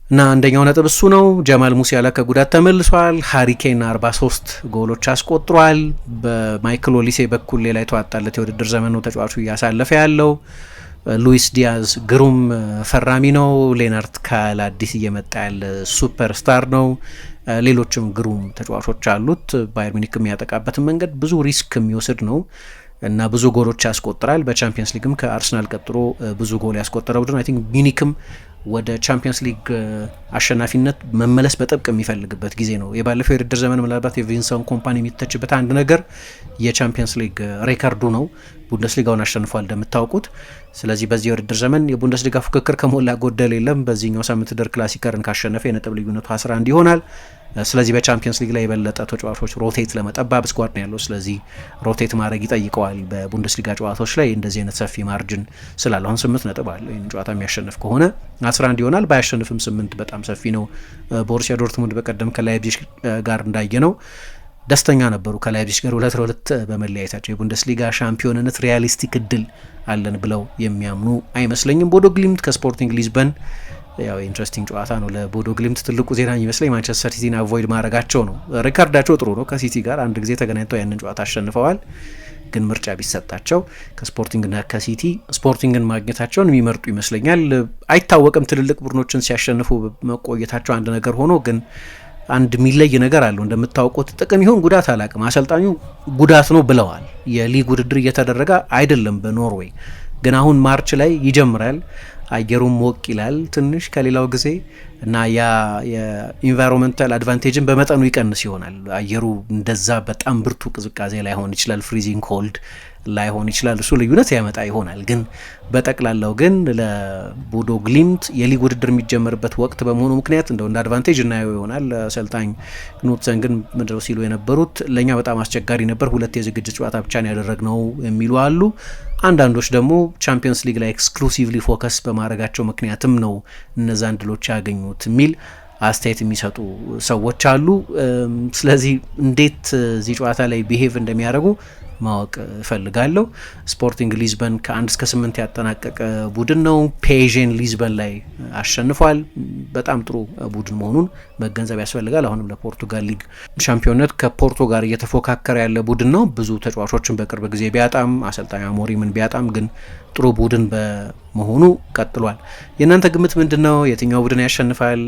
A: እና አንደኛው ነጥብ እሱ ነው። ጀማል ሙሲያላ ከጉዳት ተመልሷል። ሃሪኬን 43 ጎሎች አስቆጥሯል። በማይክል ኦሊሴ በኩል ሌላ የተዋጣለት የውድድር ዘመን ነው ተጫዋቹ እያሳለፈ ያለው። ሉዊስ ዲያዝ ግሩም ፈራሚ ነው። ሌናርት ካል አዲስ እየመጣ ያለ ሱፐር ስታር ነው። ሌሎችም ግሩም ተጫዋቾች አሉት። ባየር ሚኒክ የሚያጠቃበትን መንገድ ብዙ ሪስክ የሚወስድ ነው እና ብዙ ጎሎች ያስቆጥራል። በቻምፒየንስ ሊግም ከአርሰናል ቀጥሎ ብዙ ጎል ያስቆጠረ ቡድን። አይ ቲንክ ሚኒክም ወደ ቻምፒየንስ ሊግ አሸናፊነት መመለስ በጥብቅ የሚፈልግበት ጊዜ ነው። የባለፈው የውድድር ዘመን ምናልባት የቪንሰንት ኮምፓኒ የሚተችበት አንድ ነገር የቻምፒየንስ ሊግ ሬከርዱ ነው። ቡንደስሊጋውን አሸንፏል እንደምታውቁት። ስለዚህ በዚህ የውድድር ዘመን የቡንደስሊጋ ፉክክር ከሞላ ጎደል የለም። በዚህኛው ሳምንት ደር ክላሲከርን ካሸነፈ የነጥብ ልዩነቱ 11 ይሆናል። ስለዚህ በቻምፒየንስ ሊግ ላይ የበለጠ ተጫዋቾች ሮቴት ለመጠባብ ስኳድ ነው ያለው። ስለዚህ ሮቴት ማድረግ ይጠይቀዋል። በቡንደስሊጋ ጨዋታዎች ላይ እንደዚህ አይነት ሰፊ ማርጅን ስላለ አሁን 8 ነጥብ አለው። ይህን ጨዋታ የሚያሸንፍ ከሆነ 11 ይሆናል። ባያሸንፍም 8 በጣም ሰፊ ነው። ቦሩሲያ ዶርትሙንድ በቀደም ከላይፕዚግ ጋር እንዳየ ነው ደስተኛ ነበሩ። ከላይፕዚግ ጋር 2-2 በመለያየታቸው የቡንደስሊጋ ሻምፒዮንነት ሪያሊስቲክ እድል አለን ብለው የሚያምኑ አይመስለኝም። ቦዶ ግሊምት ከስፖርቲንግ ሊዝበን ያው ኢንትረስቲንግ ጨዋታ ነው። ለቦዶ ግሊምት ትልቁ ዜና ይመስለኝ ማንቸስተር ሲቲን አቮይድ ማድረጋቸው ነው። ሪካርዳቸው ጥሩ ነው። ከሲቲ ጋር አንድ ጊዜ ተገናኝተው ያንን ጨዋታ አሸንፈዋል። ግን ምርጫ ቢሰጣቸው ከስፖርቲንግና ከሲቲ ስፖርቲንግን ማግኘታቸውን የሚመርጡ ይመስለኛል። አይታወቅም። ትልልቅ ቡድኖችን ሲያሸንፉ መቆየታቸው አንድ ነገር ሆኖ ግን አንድ የሚለይ ነገር አለው። እንደምታውቁት ጥቅም ይሁን ጉዳት አላቅም፣ አሰልጣኙ ጉዳት ነው ብለዋል። የሊግ ውድድር እየተደረገ አይደለም በኖርዌይ ግን አሁን ማርች ላይ ይጀምራል። አየሩም ሞቅ ይላል ትንሽ ከሌላው ጊዜ እና ያ የኢንቫይሮንመንታል አድቫንቴጅን በመጠኑ ይቀንስ ይሆናል። አየሩ እንደዛ በጣም ብርቱ ቅዝቃዜ ላይሆን ይችላል፣ ፍሪዚንግ ኮልድ ላይሆን ይችላል። እሱ ልዩነት ያመጣ ይሆናል። ግን በጠቅላላው ግን ለቦዶ ግሊምት የሊግ ውድድር የሚጀመርበት ወቅት በመሆኑ ምክንያት እንደው እንደ አድቫንቴጅ እናየው ይሆናል። አሰልጣኝ ክኑትሰን ግን ምንድነው ሲሉ የነበሩት ለእኛ በጣም አስቸጋሪ ነበር፣ 2 የዝግጅት ጨዋታ ብቻ ነው ያደረግነው የሚሉ አሉ። አንዳንዶች ደግሞ ቻምፒየንስ ሊግ ላይ ኤክስክሉሲቭሊ ፎከስ በማድረጋቸው ምክንያትም ነው እነዛን ድሎች ያገኙት የሚል አስተያየት የሚሰጡ ሰዎች አሉ። ስለዚህ እንዴት እዚህ ጨዋታ ላይ ቢሄቭ እንደሚያደርጉ ማወቅ እፈልጋለሁ። ስፖርቲንግ ሊዝበን ከ1 እስከ 8 ያጠናቀቀ ቡድን ነው። ፔዥን ሊዝበን ላይ አሸንፏል። በጣም ጥሩ ቡድን መሆኑን መገንዘብ ያስፈልጋል። አሁንም ለፖርቱጋል ሊግ ሻምፒዮንነት ከፖርቶ ጋር እየተፎካከረ ያለ ቡድን ነው። ብዙ ተጫዋቾችን በቅርብ ጊዜ ቢያጣም አሰልጣኝ አሞሪምን ቢያጣም ግን ጥሩ ቡድን በመሆኑ ቀጥሏል። የእናንተ ግምት ምንድን ነው? የትኛው ቡድን ያሸንፋል?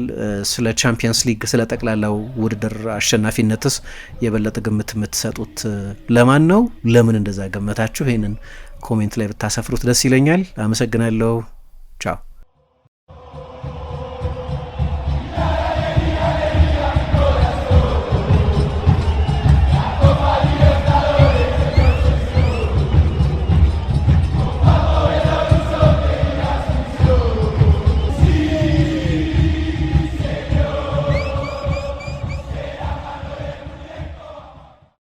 A: ስለ ቻምፒየንስ ሊግ ስለ ጠቅላላው ውድድር አሸናፊነትስ የበለጠ ግምት የምትሰጡት ለማን ነው? ለምን እንደዛ ገመታችሁ? ይህንን ኮሜንት ላይ ብታሰፍሩት ደስ ይለኛል። አመሰግናለሁ። ቻው